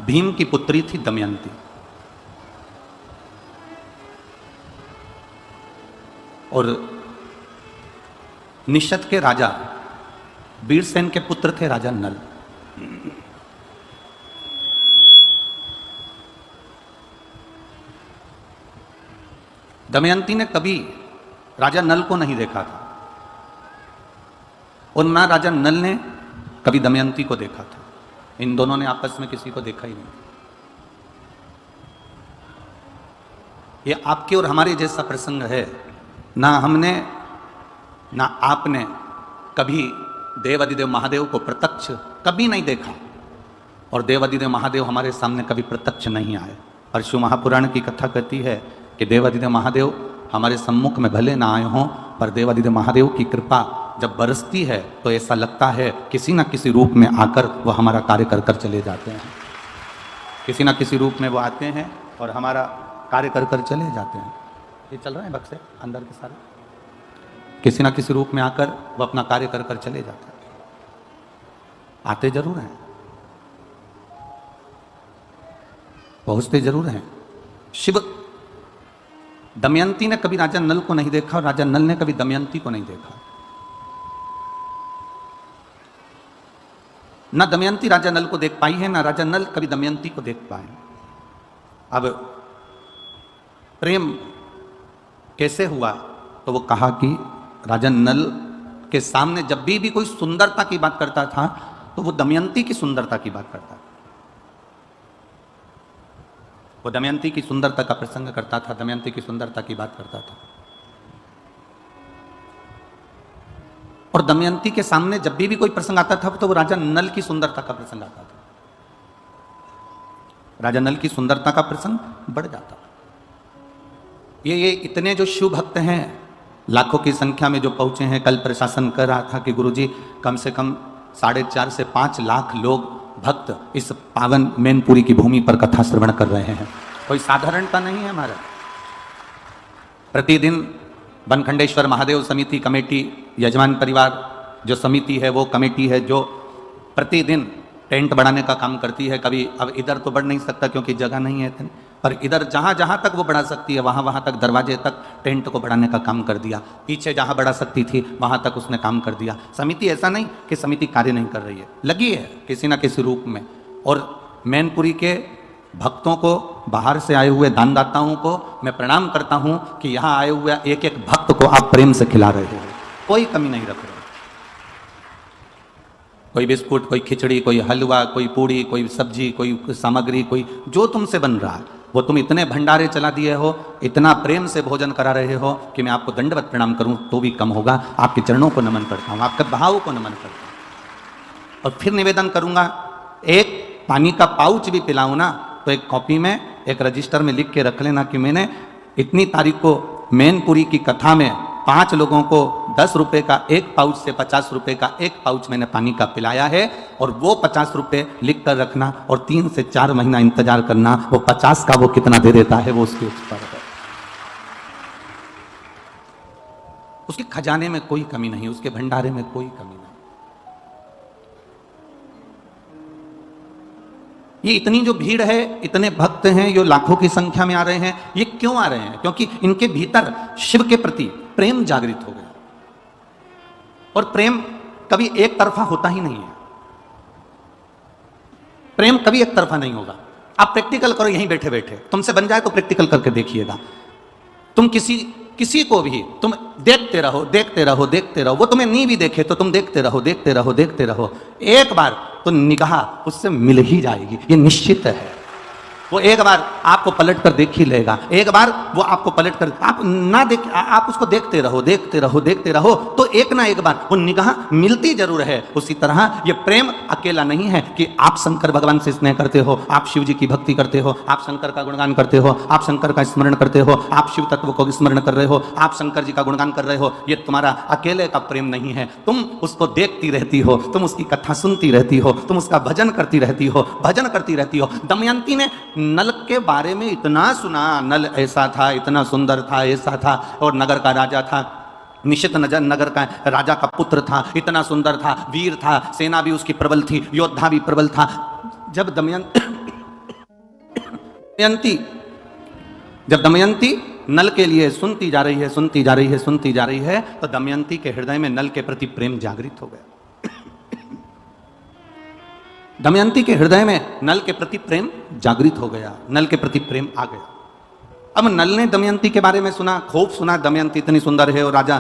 भीम की पुत्री थी दमयंती। और निषद के राजा वीरसेन के पुत्र थे राजा नल। दमयंती ने कभी राजा नल को नहीं देखा था और ना राजा नल ने कभी दमयंती को देखा था। इन दोनों ने आपस में किसी को देखा ही नहीं। ये आपके और हमारे जैसा प्रसंग है। ना हमने ना आपने कभी देवादिदेव महादेव को प्रत्यक्ष कभी नहीं देखा और देवादिदेव महादेव हमारे सामने कभी प्रत्यक्ष नहीं आए। और शिव महापुराण की कथा कहती है कि देवादिदेव महादेव हमारे सम्मुख में भले ना आए हों, पर देवादिदेव महादेव की कृपा जब बरसती है तो ऐसा लगता है किसी न किसी रूप में आकर वो हमारा कार्य कर कर चले जाते हैं। किसी न किसी रूप में वो आते हैं और हमारा कार्य कर कर चले जाते हैं। ये चल रहा है बक्से अंदर के सारे, किसी न किसी रूप में आकर वो अपना कार्य कर कर चले जाते हैं। आते जरूर हैं, पहुंचते जरूर हैं। शिव दमयंती ने कभी राजा नल को नहीं देखा और राजा नल ने कभी दमयंती को नहीं देखा। ना दमयंती राजा नल को देख पाई है, ना राजा नल कभी दमयंती को देख पाए। अब प्रेम कैसे हुआ तो वो कहा कि राजा नल के सामने जब भी कोई सुंदरता की बात करता था तो वो दमयंती की सुंदरता की बात करता था। वो दमयंती की सुंदरता का प्रसंग करता था, दमयंती की सुंदरता की बात करता था। और दमयंती के सामने जब भी कोई प्रसंग आता था तो वो राजा नल की सुंदरता का प्रसंग आता था। राजा नल की सुंदरता का प्रसंग बढ़ जाता। ये इतने जो शिव भक्त हैं, लाखों की संख्या में जो पहुंचे हैं। कल प्रशासन कर रहा था कि गुरुजी कम से कम 4.5 से 5 लाख लोग भक्त इस पावन मैनपुरी की भूमि पर कथा श्रवण कर रहे हैं। कोई साधारणता नहीं है हमारा। प्रतिदिन बनखंडेश्वर महादेव समिति कमेटी, यजमान परिवार जो समिति है, वो कमेटी है जो प्रतिदिन टेंट बढ़ाने का काम करती है। कभी अब इधर तो बढ़ नहीं सकता क्योंकि जगह नहीं है इतनी, पर इधर जहाँ जहाँ तक वो बढ़ा सकती है वहाँ वहाँ तक दरवाजे तक टेंट को बढ़ाने का काम कर दिया। पीछे जहाँ बढ़ा सकती थी वहाँ तक उसने काम कर दिया। समिति ऐसा नहीं कि समिति कार्य नहीं कर रही है, लगी है किसी न किसी रूप में। और मैनपुरी के भक्तों को, बाहर से आए हुए दानदाताओं को मैं प्रणाम करता हूँ कि यहाँ आए हुए एक एक भक्त को आप प्रेम से खिला रहे हो, कोई कमी नहीं रख रहे। कोई बिस्कुट, कोई खिचड़ी, कोई हलवा, कोई पूड़ी, कोई सब्जी, कोई सामग्री, कोई जो तुमसे बन रहा है वो तुम इतने भंडारे चला दिए हो, इतना प्रेम से भोजन करा रहे हो कि मैं आपको दंडवत प्रणाम करूं तो भी कम होगा। आपके चरणों को नमन करता हूं, आपके भाव को नमन करता हूं। और फिर निवेदन करूंगा, एक पानी का पाउच भी पिलाऊं ना तो एक कॉपी में, एक रजिस्टर में लिख के रख लेना कि मैंने इतनी तारीख को मैनपुरी की कथा में 5 लोगों को 10 रुपए का एक पाउच से 50 रुपए का एक पाउच मैंने पानी का पिलाया है। और वो 50 रुपए लिख कर रखना और 3 से 4 महीना इंतजार करना, वो 50 का वो कितना दे देता है वो उसके ऊपर है। उसके खजाने में कोई कमी नहीं, उसके भंडारे में कोई कमी नहीं। ये इतनी जो भीड़ है, इतने भक्त हैं, जो लाखों की संख्या में आ रहे हैं, ये क्यों आ रहे हैं? क्योंकि इनके भीतर शिव के प्रति प्रेम जागृत हो गया। और प्रेम कभी एक तरफा होता ही नहीं है। प्रेम कभी एक तरफा नहीं होगा। आप प्रैक्टिकल करो यहीं बैठे बैठे, तुमसे बन जाए तो प्रैक्टिकल करके देखिएगा। तुम किसी को भी तुम देखते रहो देखते रहो देखते रहो, वो तुम्हें नहीं भी देखे तो तुम देखते रहो देखते रहो देखते रहो, एक बार तो निगाह उससे मिल ही जाएगी, ये निश्चित है। वो एक बार आपको पलट कर देख ही लेगा, एक बार वो आपको पलट कर, आप ना देख, आप उसको देखते रहो देखते रहो देखते रहो तो एक ना एक बार वो निगाह मिलती जरूर है। उसी तरह ये प्रेम अकेला नहीं है कि आप शंकर भगवान से स्नेह करते हो, आप शिव जी की भक्ति करते हो, आप शंकर का गुणगान करते हो, आप शंकर का स्मरण करते हो, आप शिव तत्व को स्मरण कर रहे हो, आप शंकर जी का गुणगान कर रहे हो। ये तुम्हारा अकेले का प्रेम नहीं है। तुम उसको देखती रहती हो, तुम उसकी कथा सुनती रहती हो, तुम उसका भजन करती रहती हो, भजन करती रहती हो। दमयंती ने नल के बारे में इतना सुना, नल ऐसा था, इतना सुंदर था, ऐसा था, और नगर का राजा था, निश्चित नगर का राजा का पुत्र था, इतना सुंदर था, वीर था, सेना भी उसकी प्रबल थी, योद्धा भी प्रबल था। जब दमयंती, जब दमयंती नल के लिए सुनती जा रही है, सुनती जा रही है, सुनती जा रही है, तो दमयंती के हृदय में नल के प्रति प्रेम जागृत हो गया। दमयंती के हृदय में नल के प्रति प्रेम जागृत हो गया, नल के प्रति प्रेम आ गया। अब नल ने दमयंती के बारे में सुना, खूब सुना, दमयंती इतनी सुंदर है और राजा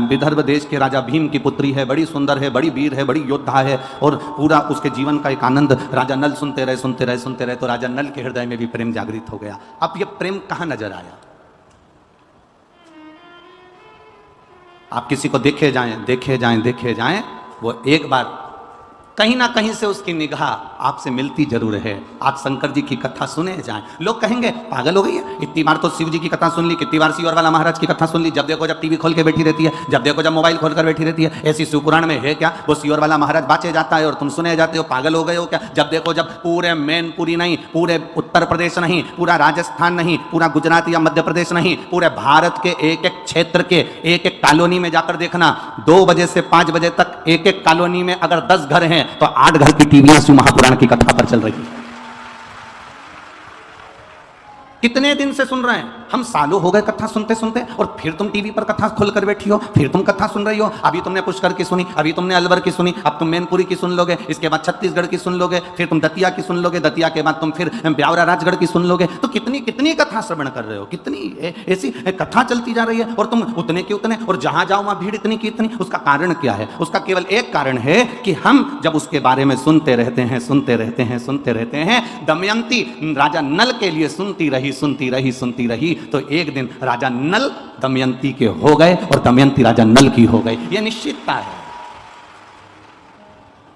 विदर्भ देश के राजा भीम की पुत्री है, बड़ी सुंदर है, बड़ी वीर है, बड़ी योद्धा है, और पूरा उसके जीवन का एक आनंद राजा नल सुनते रहे, सुनते रहे, सुनते रहे, तो राजा नल के हृदय में भी प्रेम जागृत हो गया। अब यह प्रेम कहां नजर आया? आप किसी को देखे जाएं, देखे जाएं, देखे जाएं, वो एक बार कहीं ना कहीं से उसकी निगाह आपसे मिलती जरूर है। आप शंकर जी की कथा सुने जाएं, लोग कहेंगे पागल हो गई है, इतनी बार तो शिव जी की कथा सुन ली, कितनी बार सियोर वाला महाराज की कथा सुन ली, जब देखो जब टीवी खोल के बैठी रहती है, जब देखो जब मोबाइल खोल कर बैठी रहती है। ऐसी शिवपुराण में है क्या? वो सियोर वाला महाराज बाँचे जाता है और तुम सुने जाते हो, पागल हो गए हो क्या? जब देखो जब पूरे मैनपुरी नहीं, पूरे उत्तर प्रदेश नहीं, पूरा राजस्थान नहीं, पूरा गुजरात या मध्य प्रदेश नहीं, पूरे भारत के एक एक क्षेत्र के एक एक कॉलोनी में जाकर देखना, 2 बजे से 5 बजे तक एक एक कॉलोनी में अगर 10 घर हैं तो 8 घर की टीवियां शिव महापुराण की कथा पर चल रही है। कितने दिन से सुन रहे हैं हम? सालों हो गए कथा सुनते सुनते, और फिर तुम टीवी पर कथा खोलकर बैठी हो, फिर तुम कथा सुन रही हो। अभी तुमने पुष्कर की सुनी, अभी तुमने अलवर की सुनी, अब तुम मैनपुरी की सुन लोगे, इसके बाद छत्तीसगढ़ की सुन लोगे, फिर तुम दतिया की सुन लोगे, दतिया के बाद तुम फिर ब्यावरा राजगढ़ की सुन लोगे। तो कितनी कितनी कथा श्रवण कर रहे हो, कितनी ऐसी कथा चलती जा रही है, और तुम उतने के उतने, और जहां जाओ वहां भीड़ इतनी की इतनी। उसका कारण क्या है? उसका केवल एक कारण है कि हम जब उसके बारे में सुनते रहते हैं, सुनते रहते हैं, सुनते रहते हैं। दमयंती राजा नल के लिए सुनती रही, सुनती रही, सुनती रही, तो एक दिन राजा नल दमयंती के हो गए और दमयंती राजा नल की हो गई। यह निश्चितता है।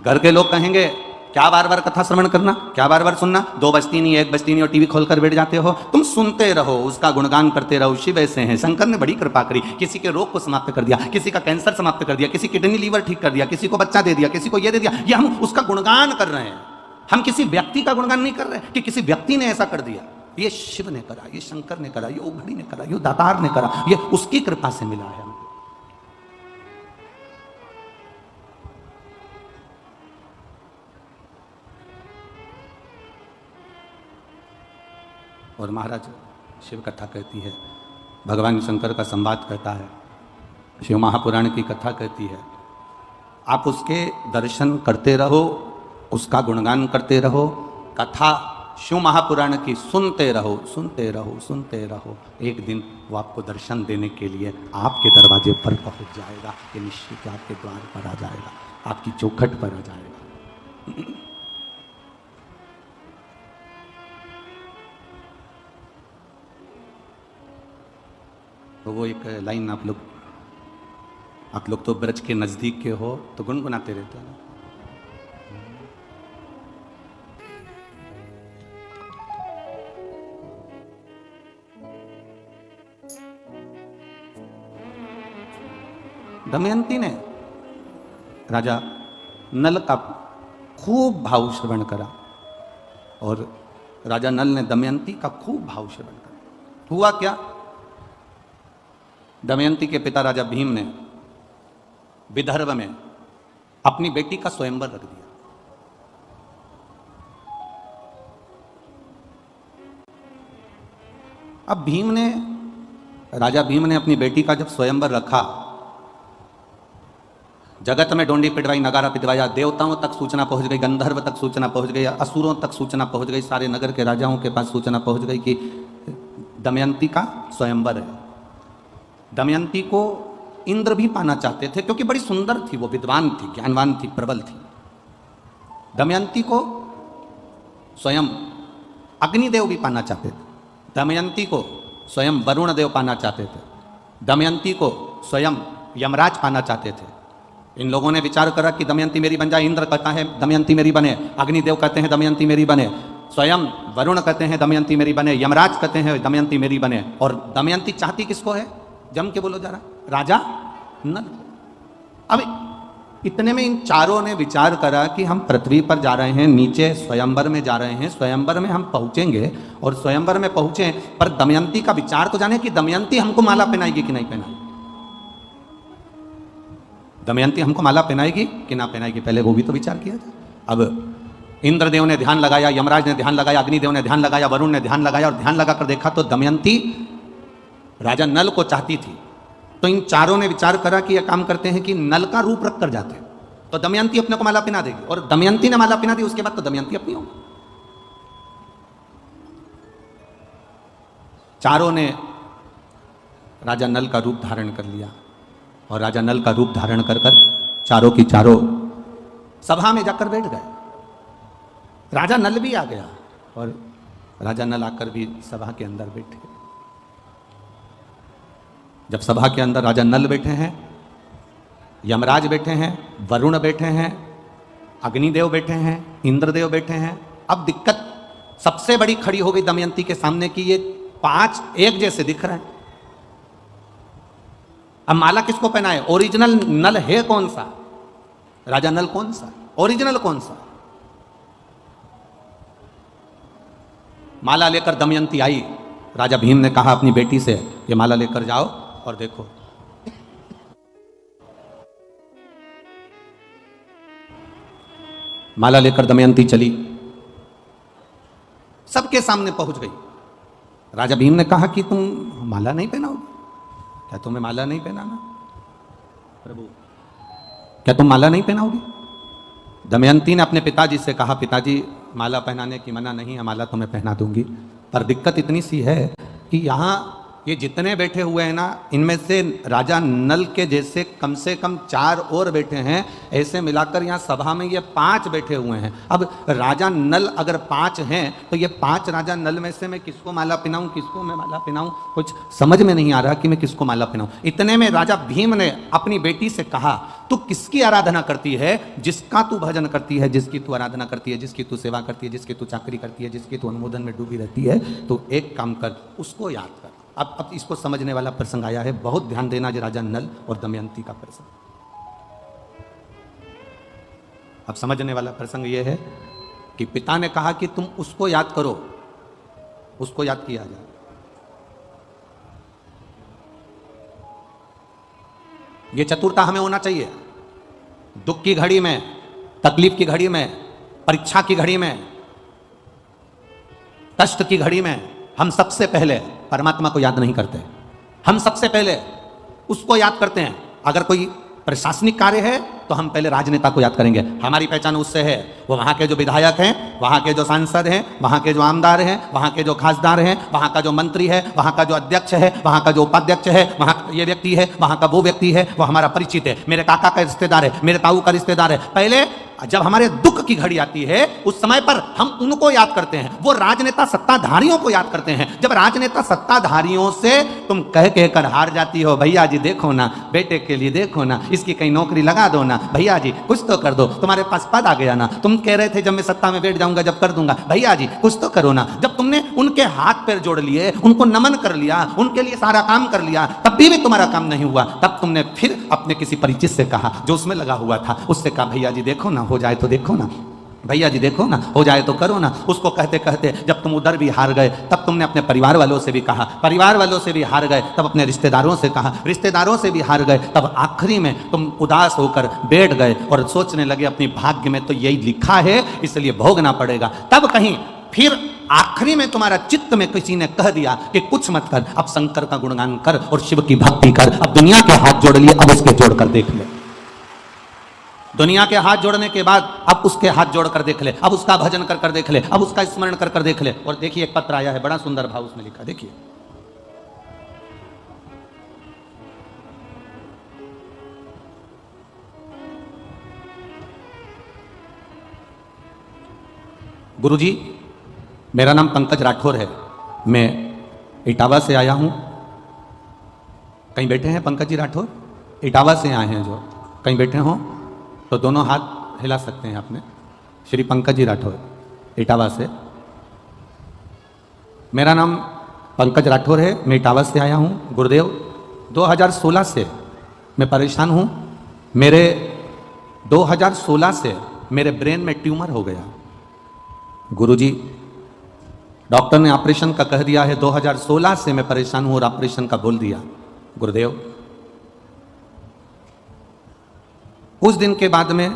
घर के लोग कहेंगे क्या बार बार कथा श्रवण करना, क्या बार बार सुनना, 2 बजती नहीं, 1 बजती नहीं और टीवी खोलकर बैठ जाते हो। तुम सुनते रहो, उसका गुणगान करते रहो। शिव ऐसे हैं, शंकर ने बड़ी कृपा करी, किसी के रोग को समाप्त कर दिया, किसी का कैंसर समाप्त कर दिया, किसी किडनी लीवर ठीक कर दिया, किसी को बच्चा दे दिया, किसी को ये दे दिया। ये हम उसका गुणगान कर रहे हैं। हम किसी व्यक्ति का गुणगान नहीं कर रहे कि किसी व्यक्ति ने ऐसा कर दिया। ये शिव ने करा, ये शंकर ने करा, ये उघड़ी ने करा, ये दातार ने करा, ये उसकी कृपा से मिला है। और महाराज शिव कथा कहती है, भगवान शंकर का संवाद कहता है, शिव महापुराण की कथा कहती है। आप उसके दर्शन करते रहो, उसका गुणगान करते रहो, कथा शिव महापुराण की सुनते रहो, सुनते रहो, सुनते रहो। एक दिन वो आपको दर्शन देने के लिए आपके दरवाजे पर पहुंच जाएगा। ये निश्चित आपके द्वार पर आ जाएगा, आपकी चौखट पर आ जाएगा। तो वो एक लाइन आप लोग तो ब्रज के नजदीक के हो तो गुनगुनाते रहते हैं। दमयंती ने राजा नल का खूब भाव श्रवण करा और राजा नल ने दमयंती का खूब भाव श्रवण करा। हुआ क्या? दमयंती के पिता राजा भीम ने विदर्भ में अपनी बेटी का स्वयंवर रख दिया। अब राजा भीम ने अपनी बेटी का जब स्वयंवर रखा, जगत में डोंडी पिटवाई, नगारा पिटवाया, देवताओं तक सूचना पहुंच गई, गंधर्व तक सूचना पहुंच गई, असुरों तक सूचना पहुंच गई, सारे नगर के राजाओं के पास सूचना पहुंच गई कि दमयंती का स्वयंवर है। दमयंती को इंद्र भी पाना चाहते थे क्योंकि बड़ी सुंदर थी, वो विद्वान थी, ज्ञानवान थी, प्रबल थी। दमयंती को स्वयं अग्निदेव भी पाना चाहते थे, दमयंती को स्वयं वरुण देव पाना चाहते थे, दमयंती को स्वयं यमराज पाना चाहते थे। इन लोगों ने विचार करा कि दमयंती मेरी बन जाए। इंद्र कहता है दमयंती मेरी बने, अग्निदेव कहते हैं दमयंती मेरी बने, स्वयं वरुण कहते हैं दमयंती मेरी बने, यमराज कहते हैं दमयंती मेरी बने। और दमयंती चाहती किसको है? जम के बोलो जरा, राजा नल। अब इतने में इन चारों ने विचार करा कि हम पृथ्वी पर जा रहे हैं, नीचे स्वयंवर में जा रहे हैं, स्वयंवर में हम पहुंचेंगे और स्वयंवर में पहुंचे पर दमयंती का विचार तो जाने कि दमयंती हमको माला पहनाएगी कि नहीं पहनाएगी। दमयंती हमको माला पहनाएगी कि ना पहनाएगी, पहले वो भी तो विचार किया जाए। अब इंद्रदेव ने ध्यान लगाया, यमराज ने ध्यान लगाया, अग्निदेव ने ध्यान लगाया, वरुण ने ध्यान लगाया, और ध्यान लगाकर देखा तो दमयंती राजा नल को चाहती थी। तो इन चारों ने विचार करा कि यह काम करते हैं कि नल का रूप रख कर जाते हैं, तो दमयंती अपने को माला पहना देगी, और दमयंती ने माला पहना दी, उसके बाद तो दमयंती अपनी होगी। चारों ने राजा नल का रूप धारण कर लिया, और राजा नल का रूप धारण कर कर चारों की चारों सभा में जाकर बैठ गए। राजा नल भी आ गया, और राजा नल आकर भी सभा के अंदर बैठे। जब सभा के अंदर राजा नल बैठे हैं, यमराज बैठे हैं, वरुण बैठे हैं, अग्निदेव बैठे हैं, इंद्रदेव बैठे हैं, अब दिक्कत सबसे बड़ी खड़ी हो गई दमयंती के सामने कि ये 5 एक जैसे दिख रहे हैं। अब माला किसको पहनाए? ओरिजिनल नल है कौन सा? राजा नल कौन सा? ओरिजिनल कौन सा? माला लेकर दमयंती आई। राजा भीम ने कहा अपनी बेटी से, ये माला लेकर जाओ और देखो। माला लेकर दमयंती चली, सबके सामने पहुंच गई। राजा भीम ने कहा कि तुम माला नहीं पहनाओगे? क्या तुम्हें माला नहीं पहनाना? प्रभु, क्या तुम माला नहीं पहनाओगे? दमयंती ने अपने पिताजी से कहा, पिताजी माला पहनाने की मना नहीं है, माला तुम्हें पहना दूंगी, पर दिक्कत इतनी सी है कि यहाँ ये जितने बैठे हुए हैं ना, इनमें से राजा नल के जैसे कम से कम 4 और बैठे हैं, ऐसे मिलाकर यहाँ सभा में ये 5 बैठे हुए हैं। अब राजा नल अगर 5 हैं तो ये 5 राजा नल में से मैं किसको माला पहनाऊं, किसको मैं माला पहनाऊं? कुछ समझ में नहीं आ रहा कि मैं किसको माला पहनाऊं। इतने में राजा भीम ने अपनी बेटी से कहा, तू किसकी आराधना करती है? जिसका तू भजन करती है, जिसकी तू आराधना करती है, जिसकी तू सेवा करती है, जिसकी तू चाकरी करती है, जिसकी तू अनुमोदन में डूबी रहती है, तो एक काम कर, उसको याद कर। अब इसको समझने वाला प्रसंग आया है, बहुत ध्यान देना जी, राजा नल और दमयंती का प्रसंग। अब समझने वाला प्रसंग यह है कि पिता ने कहा कि तुम उसको याद करो, उसको याद किया जाए। यह चतुरता हमें होना चाहिए। दुख की घड़ी में, तकलीफ की घड़ी में, परीक्षा की घड़ी में, कष्ट की घड़ी में हम सबसे पहले परमात्मा को याद नहीं करते, हम सबसे पहले उसको याद करते हैं। अगर कोई प्रशासनिक कार्य है तो हम पहले राजनेता को याद करेंगे, हमारी पहचान उससे है। वो वहाँ के जो विधायक हैं, वहाँ के जो सांसद हैं, वहाँ के जो आमदार हैं, वहाँ के जो खासदार हैं, वहाँ का जो मंत्री है, वहाँ का जो अध्यक्ष है, वहाँ का जो उपाध्यक्ष है, वहाँ ये व्यक्ति है, वहाँ का वो व्यक्ति है, वो हमारा परिचित है, मेरे काका का रिश्तेदार है, मेरे ताऊ का रिश्तेदार है। पहले जब हमारे दुख की घड़ी आती है उस समय पर हम उनको याद करते हैं, वो राजनेता सत्ताधारियों को याद करते हैं। जब राजनेता सत्ताधारियों से तुम कह कर हार जाती हो, भैया जी देखो ना, बेटे के लिए देखो ना, इसकी कहीं नौकरी लगा दो ना, भैया जी कुछ तो कर दो, तुम्हारे पास पद आ गया ना, तुम कह रहे थे जब मैं सत्ता में बैठ जाऊंगा जब कर दूंगा, भैया जी कुछ तो करो ना। जब तुमने उनके हाथ पैर जोड़ लिए, उनको नमन कर लिया, उनके लिए सारा काम कर लिया, तब भी तुम्हारा काम नहीं हुआ, तब तुमने फिर अपने किसी परिचित से कहा जो उसमें लगा हुआ था, उससे कहा भैया जी देखो ना, हो जाए तो देखो ना, भैया जी देखो ना, हो जाए तो करो ना। उसको कहते कहते जब तुम उधर भी हार गए, तब तुमने अपने परिवार वालों से भी कहा, परिवार वालों से भी हार गए, तब अपने रिश्तेदारों से कहा, रिश्तेदारों से भी हार गए, तब आखिरी में तुम उदास होकर बैठ गए और सोचने लगे अपनी भाग्य में तो यही लिखा है, इसलिए भोगना पड़ेगा। तब कहीं फिर आखिरी में तुम्हारा चित्त में किसी ने कह दिया कि कुछ मत कर, अब शंकर का गुणगान कर और शिव की भक्ति कर, अब दुनिया के हाथ जोड़ लिए, अब उसके जोड़कर देख ले। दुनिया के हाथ जोड़ने के बाद अब उसके हाथ जोड़कर देख ले, अब उसका भजन कर कर देख ले, अब उसका स्मरण कर कर देख ले। और देखिए एक पत्र आया है, बड़ा सुंदर भाव उसमें लिखा, देखिए। गुरुजी, मेरा नाम पंकज राठौर है, मैं इटावा से आया हूं। कहीं बैठे हैं पंकज जी राठौर? इटावा से आए हैं, जो कहीं बैठे हों तो दोनों हाथ हिला सकते हैं आपने। श्री पंकज जी राठौर, इटावा से। मेरा नाम पंकज राठौर है, मैं इटावा से आया हूँ। गुरुदेव, 2016 से मैं परेशान हूँ। मेरे 2016 से मेरे ब्रेन में ट्यूमर हो गया। गुरुजी, डॉक्टर ने ऑपरेशन का कह दिया है, 2016 से मैं परेशान हूँ और ऑपरेशन का बोल दिया। गुरुदेव, कुछ दिन के बाद में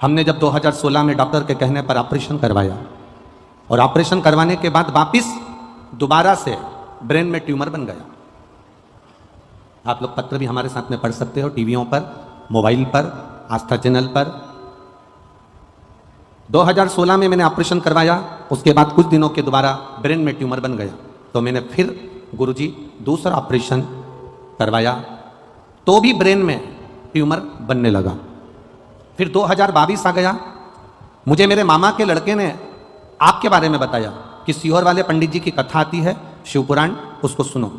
हमने जब 2016 में डॉक्टर के कहने पर ऑपरेशन करवाया और ऑपरेशन करवाने के बाद वापिस दोबारा से ब्रेन में ट्यूमर बन गया। आप लोग पत्र भी हमारे साथ में पढ़ सकते हो, टीवियों पर, मोबाइल पर, आस्था चैनल पर। 2016 में मैंने ऑपरेशन करवाया, उसके बाद कुछ दिनों के दोबारा ब्रेन में ट्यूमर बन गया, तो मैंने फिर गुरुजी दूसरा ऑपरेशन करवाया, तो भी ब्रेन में ट्यूमर बनने लगा। फिर 2022 आ गया, मुझे मेरे मामा के लड़के ने आपके बारे में बताया कि सीहोर वाले पंडित जी की कथा आती है शिव पुराण, उसको सुनो।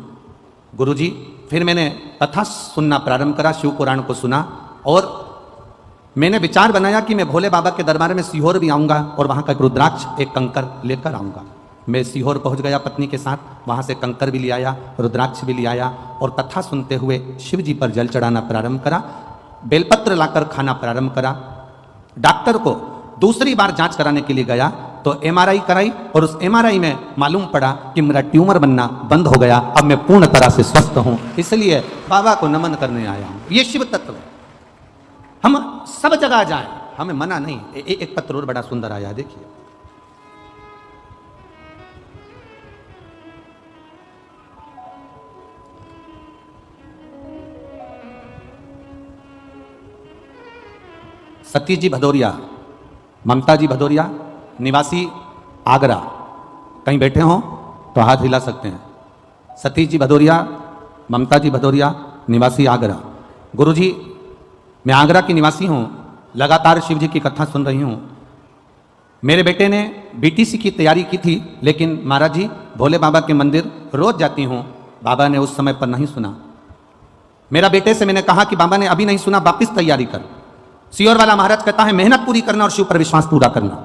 गुरुजी फिर मैंने कथा सुनना प्रारंभ करा, शिव पुराण को सुना और मैंने विचार बनाया कि मैं भोले बाबा के दरबार में सीहोर भी आऊँगा और वहाँ का एक रुद्राक्ष, एक कंकर लेकर आऊँगा। मैं सीहोर पहुँच गया पत्नी के साथ, वहाँ से कंकर भी ले आया, रुद्राक्ष भी ले आया और कथा सुनते हुए शिव जी पर जल चढ़ाना प्रारंभ करा, बेलपत्र लाकर खाना प्रारंभ करा। डॉक्टर को दूसरी बार जांच कराने के लिए गया तो एमआरआई कराई और उस एमआरआई में मालूम पड़ा कि मेरा ट्यूमर बनना बंद हो गया, अब मैं पूर्ण तरह से स्वस्थ हूं। इसलिए बाबा को नमन करने आया हूं। ये शिव तत्व है। हम सब जगह जाएं, हमें मना नहीं। एक पत्र और बड़ा सुंदर आया, देखिए। सतीश जी भदौरिया, ममता जी भदौरिया, निवासी आगरा, कहीं बैठे हों तो हाथ हिला सकते हैं। सतीश जी भदौरिया, ममता जी भदौरिया, निवासी आगरा। गुरुजी मैं आगरा की निवासी हूँ, लगातार शिव जी की कथा सुन रही हूँ। मेरे बेटे ने बीटीसी की तैयारी की थी, लेकिन महाराज जी भोले बाबा के मंदिर रोज जाती हूँ, बाबा ने उस समय पर नहीं सुना। मेरा बेटे से मैंने कहा कि बाबा ने अभी नहीं सुना, वापिस तैयारी कर। सीहोर वाला महाराज कहता है मेहनत पूरी करना और शिव पर विश्वास पूरा करना।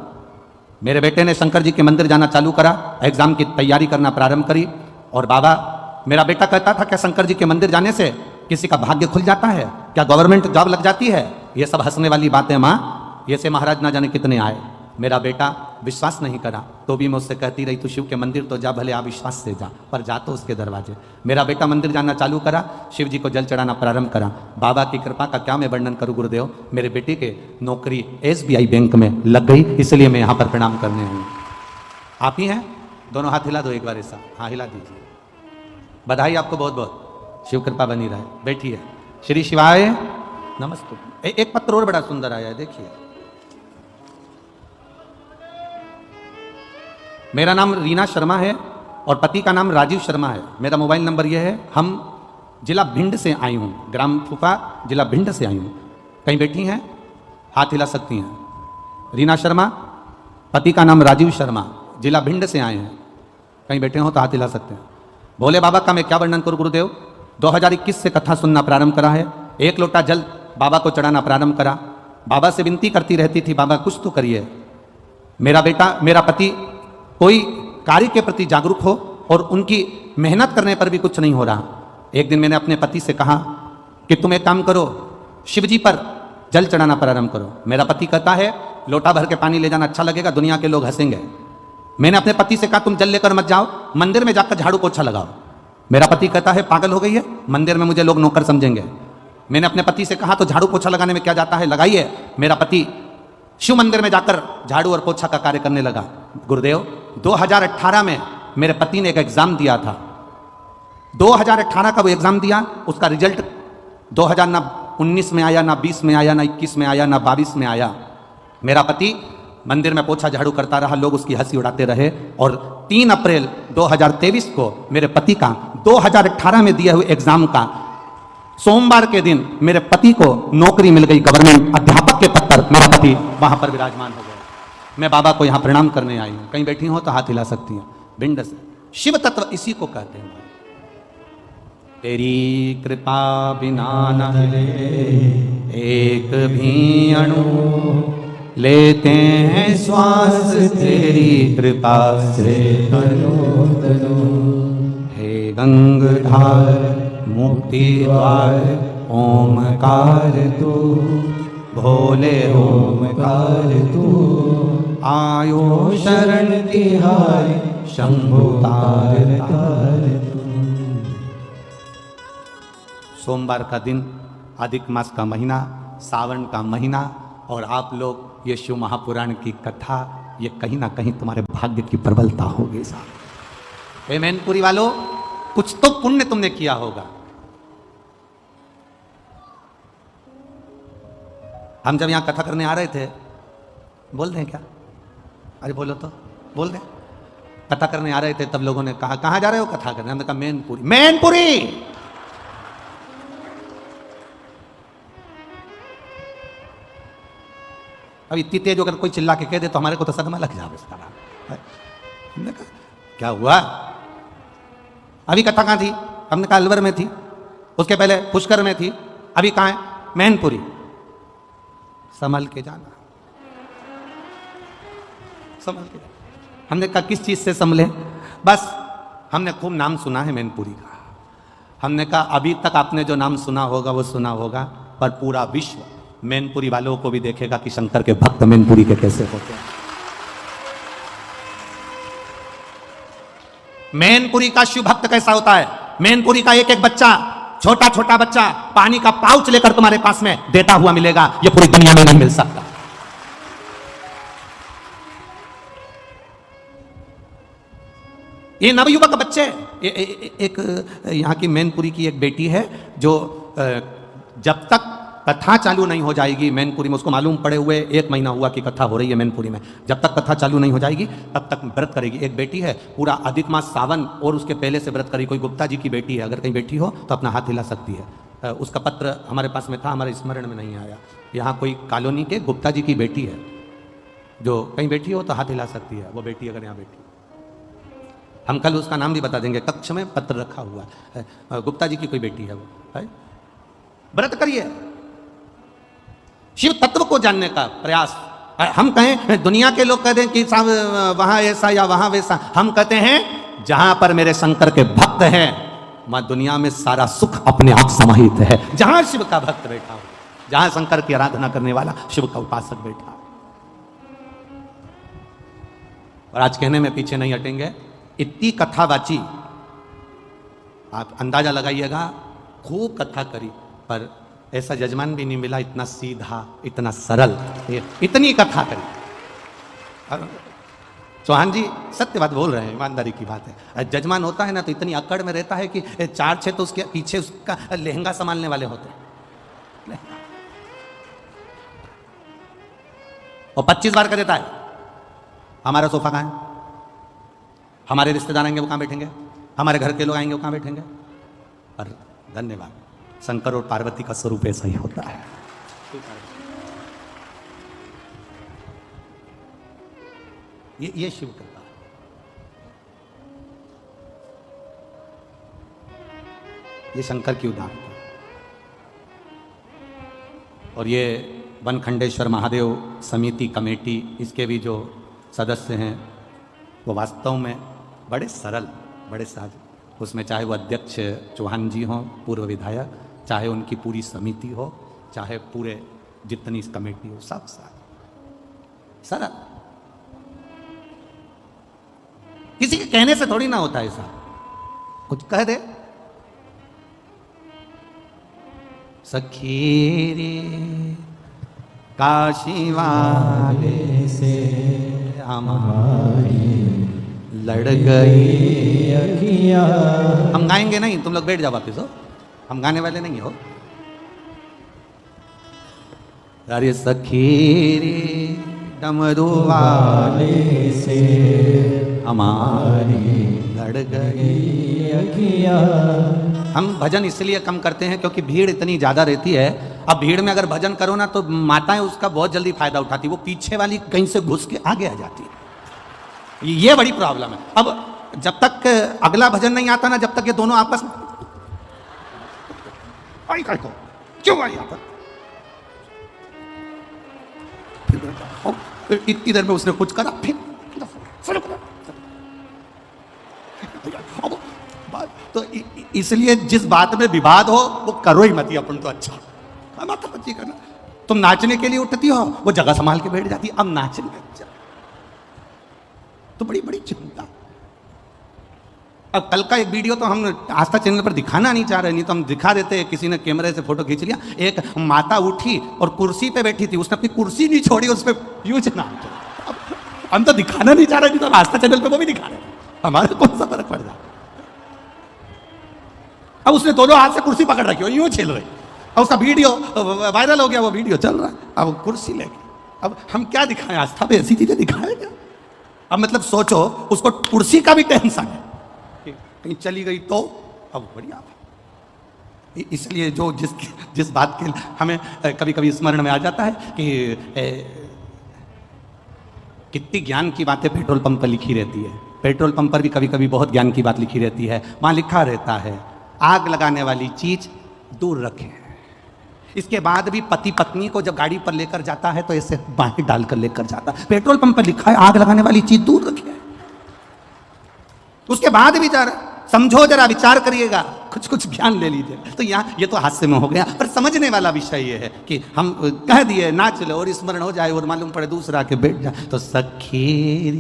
मेरे बेटे ने शंकर जी के मंदिर जाना चालू करा, एग्जाम की तैयारी करना प्रारंभ करी और बाबा, मेरा बेटा कहता था क्या शंकर जी के मंदिर जाने से किसी का भाग्य खुल जाता है, क्या गवर्नमेंट जॉब लग जाती है? ये सब हंसने वाली बातें माँ, ये से महाराज ना जाने कितने आए। मेरा बेटा विश्वास नहीं करा, तो भी मैं उससे कहती रही तू शिव के मंदिर तो जा, भले अविश्वास से जा, पर जा तो उसके दरवाजे। मेरा बेटा मंदिर जाना चालू करा, शिव जी को जल चढ़ाना प्रारंभ करा। बाबा की कृपा का क्या मैं वर्णन करूं गुरुदेव। मेरे बेटे के नौकरी SBI बैंक में लग गई, इसलिए मैं यहाँ पर प्रणाम करने आऊँ। आप ही हैं? दोनों हाथ हिला दो एक बार ऐसा, हाँ हिला दीजिए। बधाई आपको बहुत बहुत, शिव कृपा बनी रहे। बैठिए। श्री शिवाय नमस्ते। एक पत्र और बड़ा सुंदर आया है, देखिए। मेरा नाम रीना शर्मा है और पति का नाम राजीव शर्मा है। मेरा मोबाइल नंबर यह है। हम जिला भिंड से आई हूँ, ग्राम फूफा, जिला भिंड से आई हूँ। कहीं बैठी हैं? हाथ हिला सकती हैं। रीना शर्मा, पति का नाम राजीव शर्मा, जिला भिंड से आए हैं। कहीं बैठे हो तो हाथ हिला सकते हैं। भोले बाबा का मैं क्या वर्णन करूँ गुरुदेव। 2021 से कथा सुनना प्रारंभ करा है। एक लोटा जल बाबा को चढ़ाना प्रारंभ करा। बाबा से विनती करती रहती थी, बाबा कुछ तो करिए। मेरा बेटा, मेरा पति कोई कार्य के प्रति जागरूक हो और उनकी मेहनत करने पर भी कुछ नहीं हो रहा। एक दिन मैंने अपने पति से कहा कि तुम एक काम करो, शिव जी पर जल चढ़ाना प्रारंभ करो। मेरा पति कहता है लोटा भर के पानी ले जाना अच्छा लगेगा, दुनिया के लोग हंसेंगे। मैंने अपने पति से कहा तुम जल लेकर मत जाओ, मंदिर में जाकर झाड़ू पोछा लगाओ। मेरा पति कहता है पागल हो गई है, मंदिर में मुझे लोग नौकर समझेंगे। मैंने अपने पति से कहा तो झाड़ू पोछा लगाने में क्या जाता है, लगाइए। मेरा पति शिव मंदिर में जाकर झाड़ू और पोछा का कार्य करने लगा। गुरुदेव 2018 में मेरे पति ने एक एग्जाम दिया था। 2018 का वो एग्जाम दिया, उसका रिजल्ट 2019 में आया, ना 20 में आया, ना 21 में आया, ना 22 में आया। मेरा पति मंदिर में पोछा झाड़ू करता रहा, लोग उसकी हंसी उड़ाते रहे। और 3 अप्रैल 2023 को मेरे पति का 2018 में दिए हुए एग्जाम का सोमवार के दिन मेरे पति को नौकरी मिल गई, गवर्नमेंट अध्यापक के पद पर मेरा पति वहां पर विराजमान हो गया। मैं बाबा को यहां प्रणाम करने आई हूं। कहीं बैठी हो तो हाथ हिला सकती हैं। भिंड से। शिव तत्व इसी को कहते हैं। तेरी कृपा बिना न हिले एक भी अणु, लेते हैं श्वास तेरी कृपा से तनो तनो। हे गंगाधार मुक्ति द्वार ओमकार तू, भोले ओमकार तू। आयो शरण तिहारी शंभु तार तार तू। सोमवार का दिन, अधिक मास का महीना, सावन का महीना, और आप लोग ये शिव महापुराण की कथा, ये कहीं ना कहीं तुम्हारे भाग्य की प्रबलता होगी साहब। मैनपुरी वालों, कुछ तो पुण्य तुमने किया होगा। हम जब यहां कथा करने आ रहे थे, बोल दें क्या? अरे बोलो तो, बोल दें। कथा करने आ रहे थे तब लोगों ने कहा कहां जा रहे हो कथा करने? हमने कहा मैनपुरी। मैनपुरी अब इतनी तेज अगर कोई चिल्ला के कह दे तो हमारे को तो सदमा लग जाए। हमने कहा क्या हुआ? अभी कथा कहां थी? हमने कहा अलवर में थी, उसके पहले पुष्कर में थी, अभी कहां है? मैनपुरी। संभल के जाना, संभल के जाना। हमने कहा किस चीज से संभले? बस हमने खूब नाम सुना है मैनपुरी का। हमने कहा अभी तक आपने जो नाम सुना होगा वो सुना होगा, पर पूरा विश्व मैनपुरी वालों को भी देखेगा कि शंकर के भक्त मैनपुरी के कैसे होते हैं। मैनपुरी का शिव भक्त कैसा होता है? मैनपुरी का एक एक बच्चा, छोटा छोटा बच्चा पानी का पाउच लेकर तुम्हारे पास में देता हुआ मिलेगा, ये पूरी दुनिया में नहीं मिल सकता। ये नवयुवक बच्चे, एक यहां की मैनपुरी की एक बेटी है जो जब तक कथा चालू नहीं हो जाएगी मैनपुरी में, उसको मालूम पड़े हुए 1 महीना हुआ कि कथा हो रही है मैनपुरी में, जब तक कथा चालू नहीं हो जाएगी तब तक व्रत करेगी। एक बेटी है पूरा अधिक मास सावन और उसके पहले से व्रत करेगी। कोई गुप्ता जी की बेटी है, अगर कहीं बैठी हो तो अपना हाथ हिला सकती है। उसका पत्र हमारे पास में था, हमारे स्मरण में नहीं आया। यहाँ कोई कॉलोनी के गुप्ता जी की बेटी है जो कहीं बैठी हो तो हाथ हिला सकती है, वो बेटी अगर यहाँ बैठी। हम कल उसका नाम भी बता देंगे, कक्ष में पत्र रखा हुआ है। गुप्ता जी की कोई बेटी है वो, है? व्रत करिए, शिव तत्व को जानने का प्रयास। हम कहें दुनिया के लोग कहते हैं कि साहब वहां ऐसा या वहां वैसा, हम कहते हैं जहां पर मेरे शंकर के भक्त हैं वहां दुनिया में सारा सुख अपने आप समाहित है। जहां शिव का भक्त बैठा हो, जहां शंकर की आराधना करने वाला शिव का उपासक बैठा हो। और आज कहने में पीछे नहीं हटेंगे, इतनी कथा बाची, आप अंदाजा लगाइएगा, खूब कथा करी, पर ऐसा जजमान भी नहीं मिला इतना सीधा, इतना सरल, इतनी कथा करी। चौहान जी सत्य बात बोल रहे हैं, ईमानदारी की बात है। जजमान होता है ना तो इतनी अकड़ में रहता है कि 4-6 तो उसके पीछे उसका लहंगा संभालने वाले होते हैं, और 25 बार का देता है हमारा सोफा कहाँ है, हमारे रिश्तेदार आएंगे वो कहाँ बैठेंगे, हमारे घर के लोग आएंगे वो कहाँ बैठेंगे। पर धन्यवाद, शंकर और पार्वती का स्वरूप ऐसा ही होता है। ये शिव कृपा, ये शंकर की उदाहरण। और ये वनखंडेश्वर महादेव समिति कमेटी, इसके भी जो सदस्य हैं वो वास्तव में बड़े सरल, बड़े सहज। उसमें चाहे वो अध्यक्ष चौहान जी हों, पूर्व विधायक, चाहे उनकी पूरी समिति हो, चाहे पूरे जितनी कमेटी हो, सब सरल। किसी के कहने से थोड़ी ना होता है ऐसा, कुछ कह दे। सखी रे काशी वाले से हमारी लड़ गई अखियां। हम गाएंगे नहीं, तुम लोग बैठ जाओ वापिस हो, हम गाने वाले नहीं हो। अरे सखी रे डमरू वाले से हमारी लड़ गई अखियां। हम भजन इसलिए कम करते हैं क्योंकि भीड़ इतनी ज्यादा रहती है। अब भीड़ में अगर भजन करो ना तो माताएं उसका बहुत जल्दी फायदा उठाती, वो पीछे वाली कहीं से घुस के आगे आ जाती है, ये बड़ी प्रॉब्लम है। अब जब तक अगला भजन नहीं आता ना, जब तक ये दोनों आपस में आई को क्यों आई यहाँ पर, इतनी देर में उसने कुछ करा, फिर तो इसलिए जिस बात में विवाद हो वो करो ही मत, अपन तो अच्छा मातापच्ची करना। तुम नाचने के लिए उठती हो, वो जगह संभाल के बैठ जाती, अब नाचने तो बड़ी बड़ी चिंता। अब कल का एक वीडियो तो हम आस्था चैनल पर दिखाना नहीं चाह रहे, नहीं तो हम दिखा देते। किसी ने कैमरे से फोटो खींच लिया, एक माता उठी और कुर्सी पे बैठी थी, उसने अपनी कुर्सी नहीं छोड़ी, उस पर यूं चना। हम तो दिखाना नहीं चाह रहे, नहीं तो हम आस्था चैनल पे वो भी दिखा रहे, हमारे कौन सा फर्क पड़ रहा। अब उसने दोनों हाथ से कुर्सी पकड़ रखी और यूं छिल रही, अब उसका वीडियो वायरल हो गया, वो वीडियो चल रहा है। अब कुर्सी लेके अब हम क्या दिखाएं, आस्था पे ऐसी चीजें दिखाएं क्या? अब मतलब सोचो, उसको कुर्सी का भी टेंशन है, कहीं चली गई तो। अब बढ़िया, इसलिए जो जिस बात के हमें कभी कभी स्मरण में आ जाता है कि कितनी ज्ञान की बातें पेट्रोल पंप पर लिखी रहती है। पेट्रोल पंप पर भी कभी कभी बहुत ज्ञान की बात लिखी रहती है। वहां लिखा रहता है, आग लगाने वाली चीज दूर रखें। इसके बाद भी पति पत्नी को जब गाड़ी पर लेकर जाता है तो ऐसे बाहें डालकर लेकर जाता है। पेट्रोल पंप पर लिखा है आग लगाने वाली चीज दूर रखें, उसके बाद भी जा रहा। समझो, जरा विचार करिएगा, कुछ कुछ ज्ञान ले लीजिए। तो यहाँ ये तो हास्य में हो गया, पर समझने वाला विषय ये है कि हम कह दिए नाच लो और स्मरण हो जाए और मालूम पड़े दूसरा के बैठ जाए तो सखी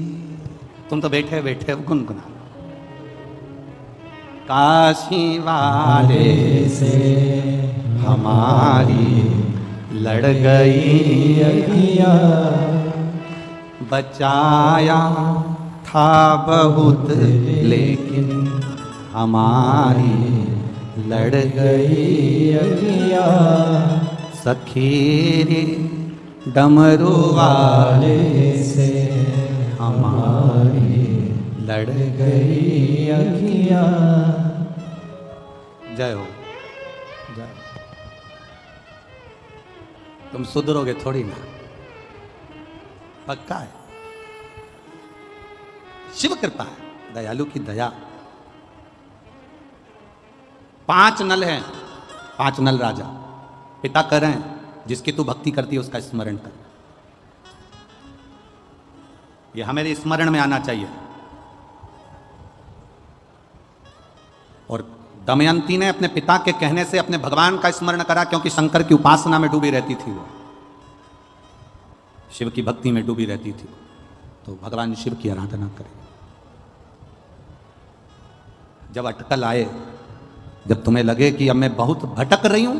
तुम तो बैठे बैठे गुनगुना। काशी वाले से हमारी लड़ गई अखियाँ, बचाया था बहुत लेकिन हमारी लड़ गई अखियाँ। सखी रे डमरू वाले से हमारी लड़ गई अखियाँ। जय हो, जय हो। तुम सुधरोगे थोड़ी ना, पक्का है। शिव कृपा है, दयालु की दया। 5 नल हैं, 5 नल राजा। पिता कह रहे हैं जिसकी तू भक्ति करती है उसका स्मरण कर। यह हमारे स्मरण में आना चाहिए। और दमयंती ने अपने पिता के कहने से अपने भगवान का स्मरण करा, क्योंकि शंकर की उपासना में डूबी रहती थी वो, शिव की भक्ति में डूबी रहती थी, तो भगवान शिव की आराधना करें। जब अटकल आए, जब तुम्हें लगे कि अब मैं बहुत भटक रही हूं,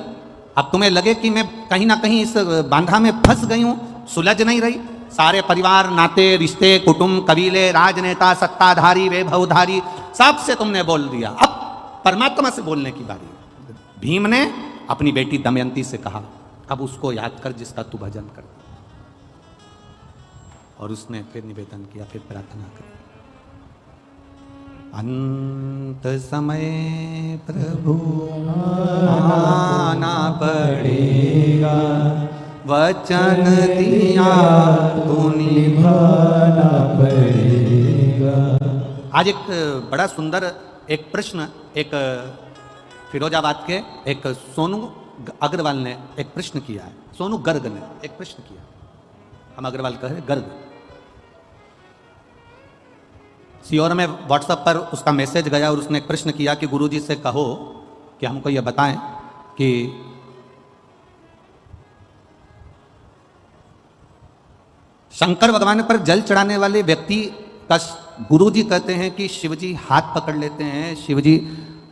अब तुम्हें लगे कि मैं कहीं ना कहीं इस बांधा में फंस गई हूं, सुलझ नहीं रही, सारे परिवार नाते रिश्ते कुटुंब कबीले राजनेता सत्ताधारी वैभवधारी सबसे तुमने बोल दिया, अब परमात्मा से बोलने की बारी। भीम ने अपनी बेटी दमयंती से कहा, अब उसको याद कर जिसका तू भजन कर। और उसने फिर निवेदन किया, फिर प्रार्थना करी। अंत समय प्रभु आना पड़ेगा, वचन दिया तो निभाना पड़ेगा। आज एक बड़ा सुंदर एक प्रश्न, एक फिरोजाबाद के एक सोनू अग्रवाल ने एक प्रश्न किया है। सोनू गर्ग ने एक प्रश्न किया, हम अग्रवाल कह रहे गर्ग। सीओर में व्हाट्सएप पर उसका मैसेज गया और उसने एक प्रश्न किया कि गुरुजी से कहो कि हमको यह बताएं कि शंकर भगवान पर जल चढ़ाने वाले व्यक्ति का गुरुजी कहते हैं कि शिवजी हाथ पकड़ लेते हैं, शिवजी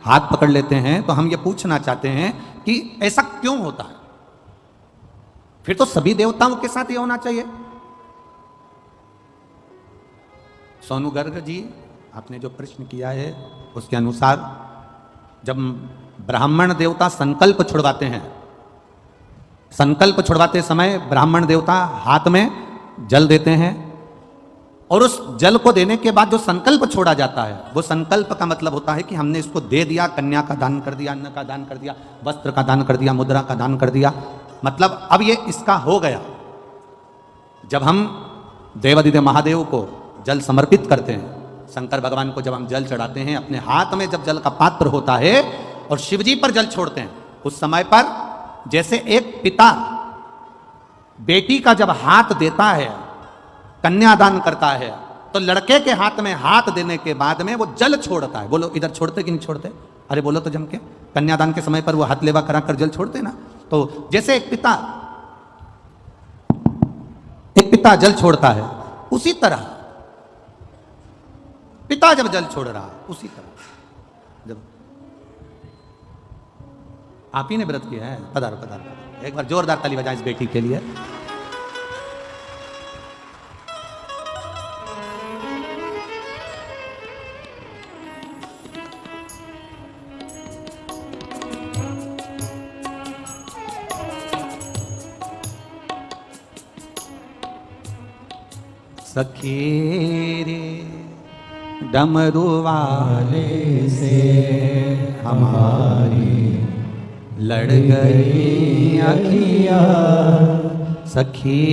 हाथ पकड़ लेते हैं। तो हम ये पूछना चाहते हैं कि ऐसा क्यों होता है? फिर तो सभी देवताओं के साथ ये होना चाहिए। सोनू गर्ग जी, आपने जो प्रश्न किया है उसके अनुसार जब ब्राह्मण देवता संकल्प छुड़वाते हैं, संकल्प छुड़वाते समय ब्राह्मण देवता हाथ में जल देते हैं और उस जल को देने के बाद जो संकल्प छोड़ा जाता है, वो संकल्प का मतलब होता है कि हमने इसको दे दिया, कन्या का दान कर दिया, अन्न का दान कर दिया, वस्त्र का दान कर दिया, मुद्रा का दान कर दिया, मतलब अब ये इसका हो गया। जब हम देवादिदेव महादेव को जल समर्पित करते हैं, शंकर भगवान को जब हम जल चढ़ाते हैं, अपने हाथ में जब जल का पात्र होता है और शिवजी पर जल छोड़ते हैं, उस समय पर जैसे एक पिता बेटी का जब हाथ देता है, कन्यादान करता है, तो लड़के के हाथ में हाथ देने के बाद में वो जल छोड़ता है। बोलो इधर छोड़ते कि नहीं छोड़ते? अरे बोलो तो जम के। कन्यादान के समय पर वो हाथ लेवा करा कर जल छोड़ते ना। तो जैसे एक पिता जल छोड़ता है, उसी तरह पिता जब जल छोड़ रहा उसी तरह जब आप ही ने व्रत किया है, पधारो पधारो पधारो। एक बार जोरदार ताली बजाएं इस बेटी के लिए। सखी रे डमरू वाले से हमारी लड़ गई अखियाँ, सखी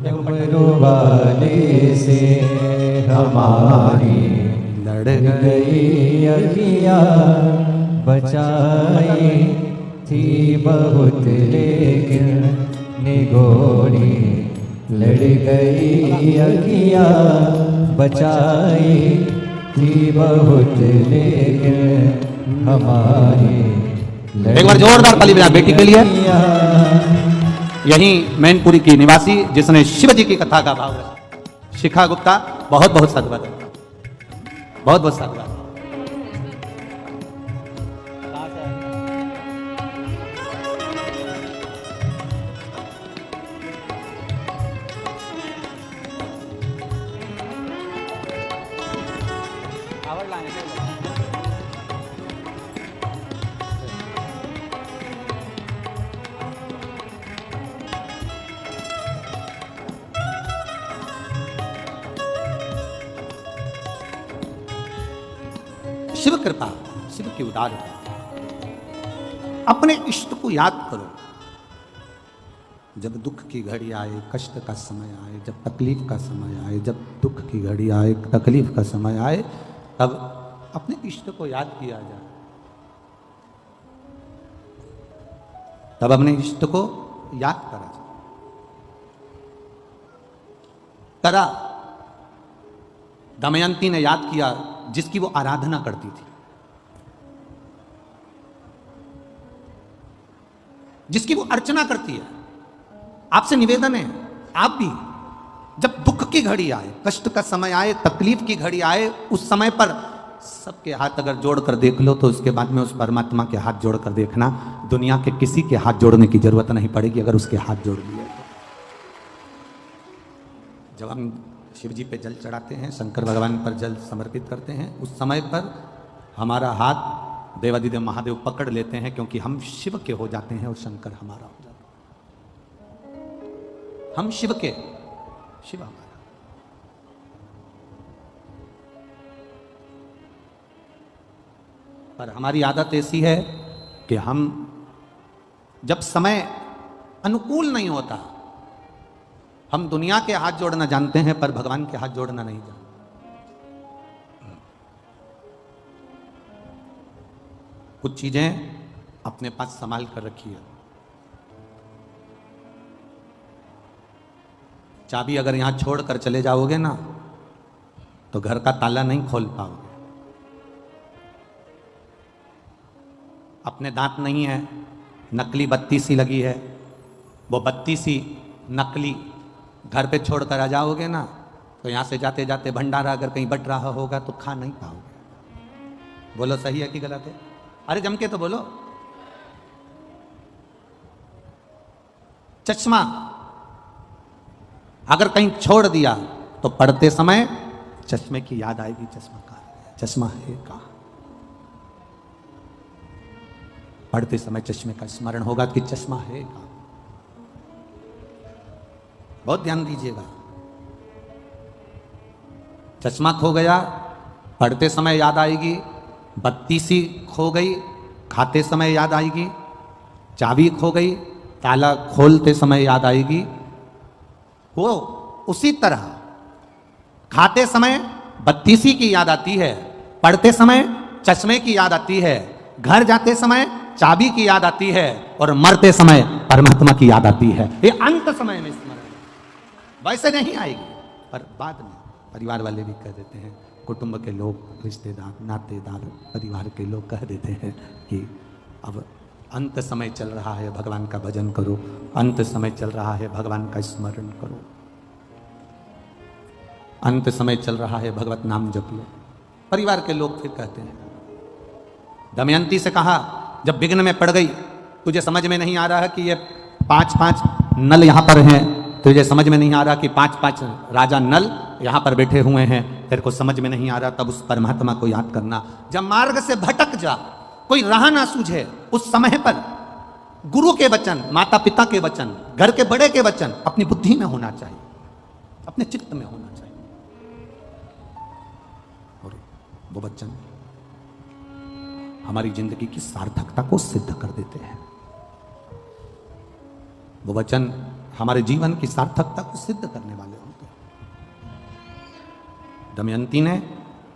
डमरू वाले से हमारी लड़ गई अखियाँ, बचाई थी बहुत लेकिन निगोरी लड़ गई अखियाँ, बचाई थी बहुत लेकिन हमारी। एक बार जोरदार ताली बजा बेटी के लिए। यही मैनपुरी की निवासी जिसने शिव जी की कथा का भाव रखा, शिखा गुप्ता, बहुत बहुत साधुवाद, बहुत बहुत साधुवाद। शिव कृपा, शिव की उदारता। अपने इष्ट को याद करो। जब दुख की घड़ी आए, कष्ट का समय आए, जब तकलीफ का समय आए, जब दुख की घड़ी आए, तकलीफ का समय आए, तब अपने इष्ट को याद किया जाए। तब अपने इष्ट को याद करा जाए। करा, दमयंती ने याद किया जिसकी वो आराधना करती थी, जिसकी वो अर्चना करती है। आपसे निवेदन है, आप भी जब दुख की घड़ी आए, कष्ट का समय आए, तकलीफ की घड़ी आए, उस समय पर सबके हाथ अगर जोड़कर देख लो तो उसके बाद में उस परमात्मा के हाथ जोड़कर देखना। दुनिया के किसी के हाथ जोड़ने की जरूरत नहीं पड़ेगी अगर उसके हाथ जोड़ लिए तो। जब हम शिव जी पे जल चढ़ाते हैं, शंकर भगवान पर जल समर्पित करते हैं, उस समय पर हमारा हाथ देवादिदेव महादेव पकड़ लेते हैं, क्योंकि हम शिव के हो जाते हैं और शंकर हमारा हो जाता है। हम शिव के, शिव हमारा। पर हमारी आदत ऐसी है कि हम जब समय अनुकूल नहीं होता, हम दुनिया के हाथ जोड़ना जानते हैं पर भगवान के हाथ जोड़ना नहीं जानते। कुछ चीजें अपने पास संभाल कर रखिए। चाबी अगर यहां छोड़कर चले जाओगे ना तो घर का ताला नहीं खोल पाओगे। अपने दांत नहीं है, नकली बत्ती सी लगी है, वो बत्ती सी नकली घर पे छोड़कर आ जाओगे ना तो यहां से जाते जाते भंडारा अगर कहीं बट रहा होगा तो खा नहीं पाओगे। बोलो सही है कि गलत है? अरे जम के तो बोलो। चश्मा अगर कहीं छोड़ दिया तो पढ़ते समय चश्मे की याद आएगी, चश्मा कहाँ है, चश्मा है कहाँ। पढ़ते समय चश्मे का स्मरण होगा कि चश्मा है कहाँ। बहुत ध्यान दीजिएगा। चश्मा खो गया, पढ़ते समय याद आएगी, बत्ती सी खो गई, खाते समय याद आएगी, चाबी खो गई, ताला खोलते समय याद आएगी। वो उसी तरह खाते समय बत्ती सी की याद आती है, पढ़ते समय चश्मे की याद आती है, घर जाते समय चाबी की याद आती है और मरते समय परमात्मा की याद आती है। ये अंत समय में स्मरण, वैसे नहीं आएगी पर बाद में परिवार वाले भी कह देते हैं, कुटुंब के लोग, रिश्तेदार, नातेदार, परिवार के लोग कह देते हैं कि अब अंत समय चल रहा है, भगवान का भजन करो, अंत समय चल रहा है, भगवान का स्मरण करो। अंत समय चल रहा है, भगवत नाम जप लो। परिवार के लोग फिर कहते हैं, दमयंती से कहा जब विघ्न में पड़ गई, तुझे समझ में नहीं आ रहा है कि ये 5-5 नल यहाँ पर हैं, तुझे समझ में नहीं आ रहा कि 5-5 राजा नल यहाँ पर बैठे हुए हैं, तेरे को समझ में नहीं आ रहा, तब उस परमात्मा को याद करना। जब मार्ग से भटक जा, कोई राह ना सूझे, उस समय पर गुरु के वचन, माता पिता के वचन, घर के बड़े के वचन अपनी बुद्धि में होना चाहिए, अपने चित्त में होना चाहिए, और वो वचन हमारी जिंदगी की सार्थकता को सिद्ध कर देते हैं। वो वचन हमारे जीवन की सार्थकता को सिद्ध करने वाले होते हैं। दमयंती ने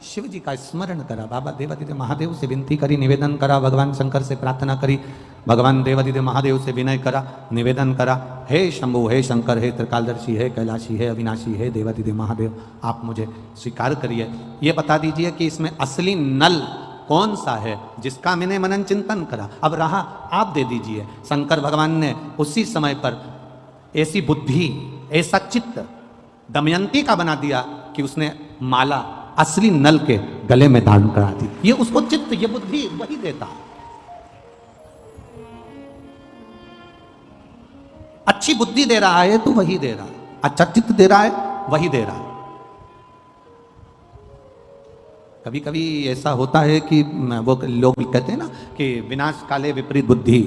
शिव जी का स्मरण करा, बाबा देवादिदेव महादेव से विनती करी, निवेदन करा, भगवान शंकर से प्रार्थना करी, भगवान देवादिदेव महादेव से विनय करा, निवेदन करा, हे शंभु, हे शंकर, हे त्रिकालदर्शी, हे कैलाशी, हे अविनाशी, हे देवादिदेव महादेव, आप मुझे स्वीकार करिए। ये बता दीजिए कि इसमें असली नल कौन सा है जिसका मैंने मनन चिंतन करा, अब रहा आप दे दीजिए। शंकर भगवान ने उसी समय पर ऐसी बुद्धि, ऐसा चित्त दमयंती का बना दिया कि उसने माला असली नल के गले में धारण करा दी। ये उसको चित्त, ये बुद्धि वही देता है। अच्छी बुद्धि दे रहा है तो वही दे रहा है, अच्छा चित्त दे रहा है वही दे रहा है। कभी कभी ऐसा होता है कि वो लोग कहते हैं ना कि विनाश काले विपरीत बुद्धि,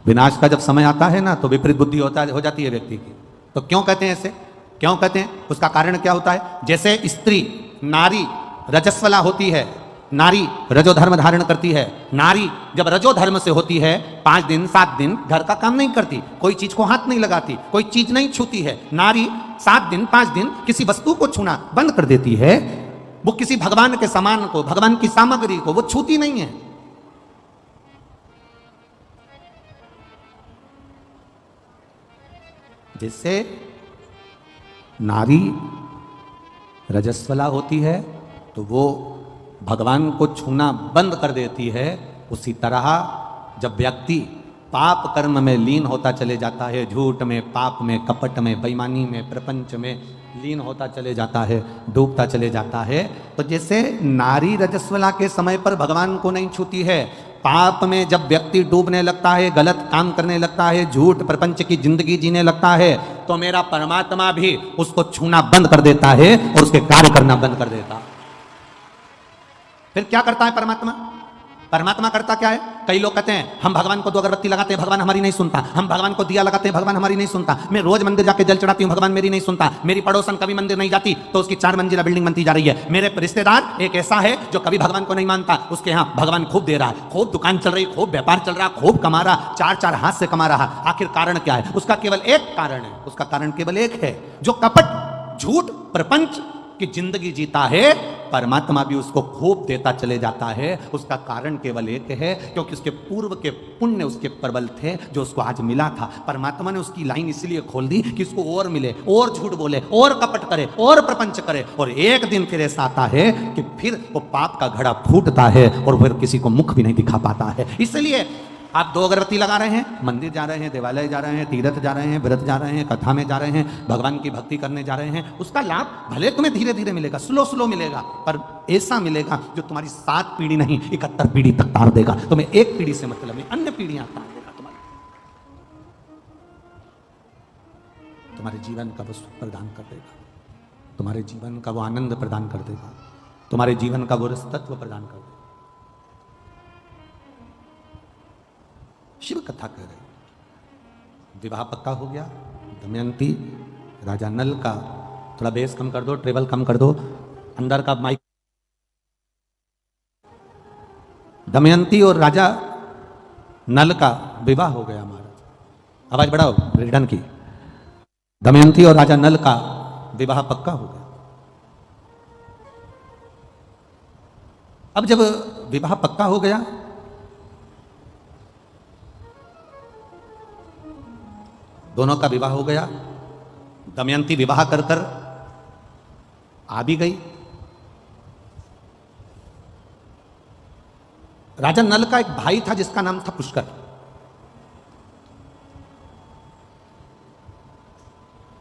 विनाश का जब समय आता है ना तो विपरीत बुद्धि हो जाती है व्यक्ति की। तो क्यों कहते हैं ऐसे, क्यों कहते हैं, उसका कारण क्या होता है? जैसे स्त्री, नारी रजस्वला होती है, नारी रजोधर्म धारण करती है, नारी जब रजोधर्म से होती है 5 दिन 7 दिन घर का काम नहीं करती, कोई चीज को हाथ नहीं लगाती, कोई चीज नहीं छूती है। नारी 7 दिन 5 दिन किसी वस्तु को छूना बंद कर देती है, वो किसी भगवान के सामान को, भगवान की सामग्री को वो छूती नहीं है। जैसे नारी रजस्वला होती है तो वो भगवान को छूना बंद कर देती है, उसी तरह जब व्यक्ति पाप कर्म में लीन होता चले जाता है, झूठ में, पाप में, कपट में, बेईमानी में, प्रपंच में लीन होता चले जाता है, डूबता चले जाता है, तो जैसे नारी रजस्वला के समय पर भगवान को नहीं छूती है, पाप में जब व्यक्ति डूबने लगता है, गलत काम करने लगता है, झूठ प्रपंच की जिंदगी जीने लगता है, तो मेरा परमात्मा भी उसको छूना बंद कर देता है और उसके कार्य करना बंद कर देता है। फिर क्या करता है परमात्मा? परमात्मा करता क्या है? कई लोग कहते हैं हम भगवान को 2 अगरबत्ती लगाते हैं, भगवान हमारी नहीं सुनता, हम भगवान को दिया लगाते हैं, भगवान हमारी नहीं सुनता, मैं रोज मंदिर जाके जल चढ़ाती हूँ, भगवान मेरी नहीं सुनता, मेरी पड़ोसन कभी मंदिर नहीं जाती तो उसकी 4 मंजिला बिल्डिंग बनती जा रही है, मेरे रिश्तेदार एक ऐसा है जो कभी भगवान को नहीं मानता, उसके यहाँ भगवान खूब दे रहा है, खूब दुकान चल रही, खूब व्यापार चल रहा, खूब कमा रहा, 4-4 हाथ से कमा रहा। आखिर कारण क्या है? उसका केवल एक कारण है, उसका कारण केवल एक है, जो कपट, झूठ, प्रपंच की जिंदगी जीता है, परमात्मा भी उसको खूब देता चले जाता है। उसका कारण केवल एक है, क्योंकि उसके पूर्व के पुण्य उसके प्रबल थे जो उसको आज मिला था। परमात्मा ने उसकी लाइन इसलिए खोल दी कि उसको और मिले, और झूठ बोले, और कपट करे, और प्रपंच करे, और एक दिन फिर ऐसा आता है कि फिर वो पाप का घड़ा फूटता है और फिर किसी को मुख भी नहीं दिखा पाता है। इसलिए आप 2 अगरबत्ती लगा रहे हैं, मंदिर जा रहे हैं, देवालय जा रहे हैं, तीर्थ जा रहे हैं, व्रत जा रहे हैं, कथा में जा रहे हैं, भगवान की भक्ति करने जा रहे हैं, उसका लाभ भले तुम्हें धीरे धीरे मिलेगा, स्लो मिलेगा, पर ऐसा मिलेगा जो तुम्हारी 7 पीढ़ी नहीं 71 पीढ़ी तक तार देगा। तुम्हें एक पीढ़ी से मतलब नहीं, अन्य पीढ़ियां तार देगा। तुम्हारे जीवन का वो सुख प्रदान कर देगा, तुम्हारे जीवन का वो आनंद प्रदान कर देगा, तुम्हारे जीवन का वो रसतत्व प्रदान कर देगा। शिव कथा कह रहे, विवाह पक्का हो गया, दमयंती राजा नल का, थोड़ा बेस कम कर दो, ट्रेवल कम कर दो, अंदर का माइक। दमयंती और राजा नल का विवाह हो गया। महाराज आवाज बढ़ाओ, रिटर्न की। दमयंती और राजा नल का विवाह पक्का हो गया। अब जब विवाह पक्का हो गया, दोनों का विवाह हो गया, दमयंती विवाह कर कर आ भी गई। राजा नल का एक भाई था जिसका नाम था पुष्कर।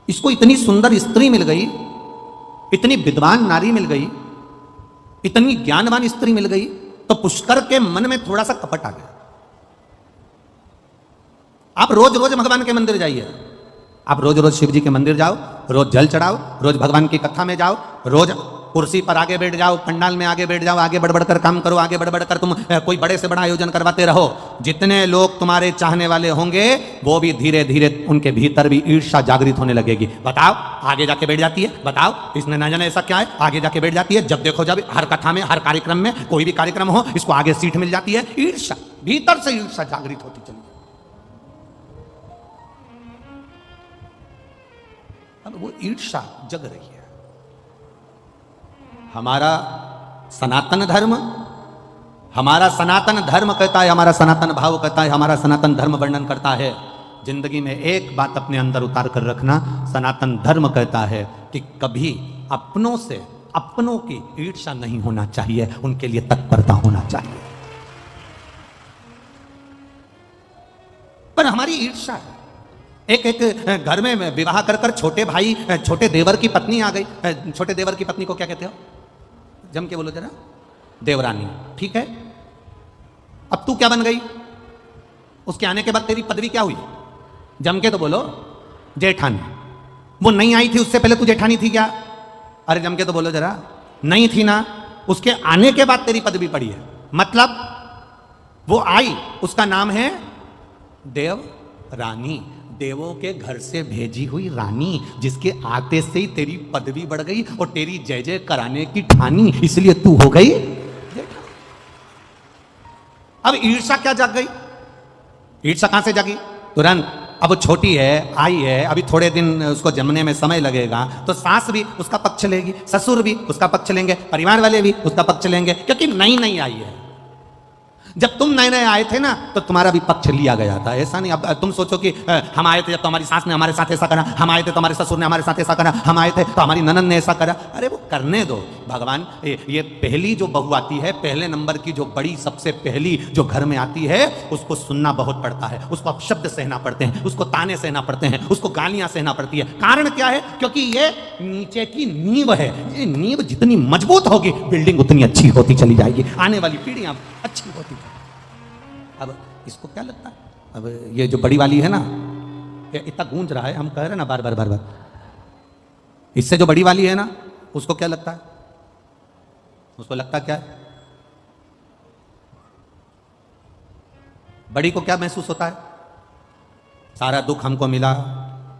इसको इतनी सुंदर स्त्री मिल गई इतनी विद्वान नारी मिल गई, इतनी ज्ञानवान स्त्री मिल गई, तो पुष्कर के मन में थोड़ा सा कपट आ गया। आप रोज रोज भगवान के मंदिर जाइए, आप रोज रोज शिव जी के मंदिर जाओ, रोज जल चढ़ाओ, रोज भगवान की कथा में जाओ, रोज कुर्सी पर आगे बैठ जाओ, पंडाल में आगे बैठ जाओ, आगे बढ़ बढ़कर काम करो, आगे बढ़ बढ़कर तुम कोई बड़े से बड़ा आयोजन करवाते रहो। जितने लोग तुम्हारे चाहने वाले होंगे वो भी धीरे धीरे उनके भीतर भी ईर्ष्या जागृत होने लगेगी। बताओ, आगे जाके बैठ जाती है, बताओ इसने ना जाने ऐसा क्या है, आगे जाके बैठ जाती है। जब देखो जब हर कथा में, हर कार्यक्रम में, कोई भी कार्यक्रम हो, इसको आगे सीट मिल जाती है। ईर्ष्या, भीतर से ईर्ष्या जागृत होती चली। अब वो ईर्ष्या जग रही है। हमारा सनातन धर्म कहता है, हमारा सनातन भाव कहता है, हमारा सनातन धर्म वर्णन करता है, जिंदगी में एक बात अपने अंदर उतार कर रखना, सनातन धर्म कहता है कि कभी अपनों से अपनों की ईर्ष्या नहीं होना चाहिए, उनके लिए तत्परता होना चाहिए। पर हमारी ईर्ष्या है। एक घर में विवाह कर कर छोटे भाई, छोटे देवर की पत्नी आ गई। छोटे देवर की पत्नी को क्या कहते हो? जम के बोलो जरा। देवरानी, ठीक है। अब तू क्या बन गई? उसके आने के बाद तेरी पदवी क्या हुई? जम के तो बोलो, जेठानी। वो नहीं आई थी उससे पहले तू जेठानी थी क्या? अरे जम के तो बोलो जरा। नहीं थी ना। उसके आने के बाद तेरी पदवी पड़ी है, मतलब वो आई, उसका नाम है देवरानी। देवों के घर से भेजी हुई रानी, जिसके आते से ही तेरी पदवी बढ़ गई और तेरी जय जय कराने की ठानी, इसलिए तू हो गई। अब ईर्ष्या क्या जाग गई? ईर्ष्या कहां से जागी? तुरंत। अब वो छोटी है, आई है, अभी थोड़े दिन उसको जमने में समय लगेगा, तो सास भी उसका पक्ष लेगी, ससुर भी उसका पक्ष लेंगे, परिवार वाले भी उसका पक्ष लेंगे, क्योंकि नई नई आई है। जब तुम नए नए आए थे ना, तो तुम्हारा भी पक्ष लिया गया था। ऐसा नहीं अब तुम सोचो कि हम आए थे जब तो हमारी सास ने हमारे साथ ऐसा करा, हम आए थे तो हमारे ससुर ने हमारे साथ ऐसा करा, हम आए थे तो हमारी ननद ने ऐसा करा। अरे वो करने दो भगवान। ये पहली जो बहू आती है, पहले नंबर की जो बड़ी सबसे पहली जो घर में आती है, उसको सुनना बहुत पड़ता है, उसको अपशब्द सहना पड़ते हैं, उसको ताने सहना पड़ते हैं, उसको गालियां सहना पड़ती है। कारण क्या है? क्योंकि ये नीचे की नींव है। ये नींव जितनी मजबूत होगी, बिल्डिंग उतनी अच्छी होती चली जाएगी, आने वाली पीढ़ियां अच्छी होती। अब इसको क्या लगता है? अब ये जो बड़ी वाली है ना, ये इतना गूंज रहा है, हम कह रहे हैं ना बार बार बार बार, इससे जो बड़ी वाली है ना, उसको क्या लगता है? उसको लगता क्या है? बड़ी को क्या महसूस होता है? सारा दुख हमको मिला,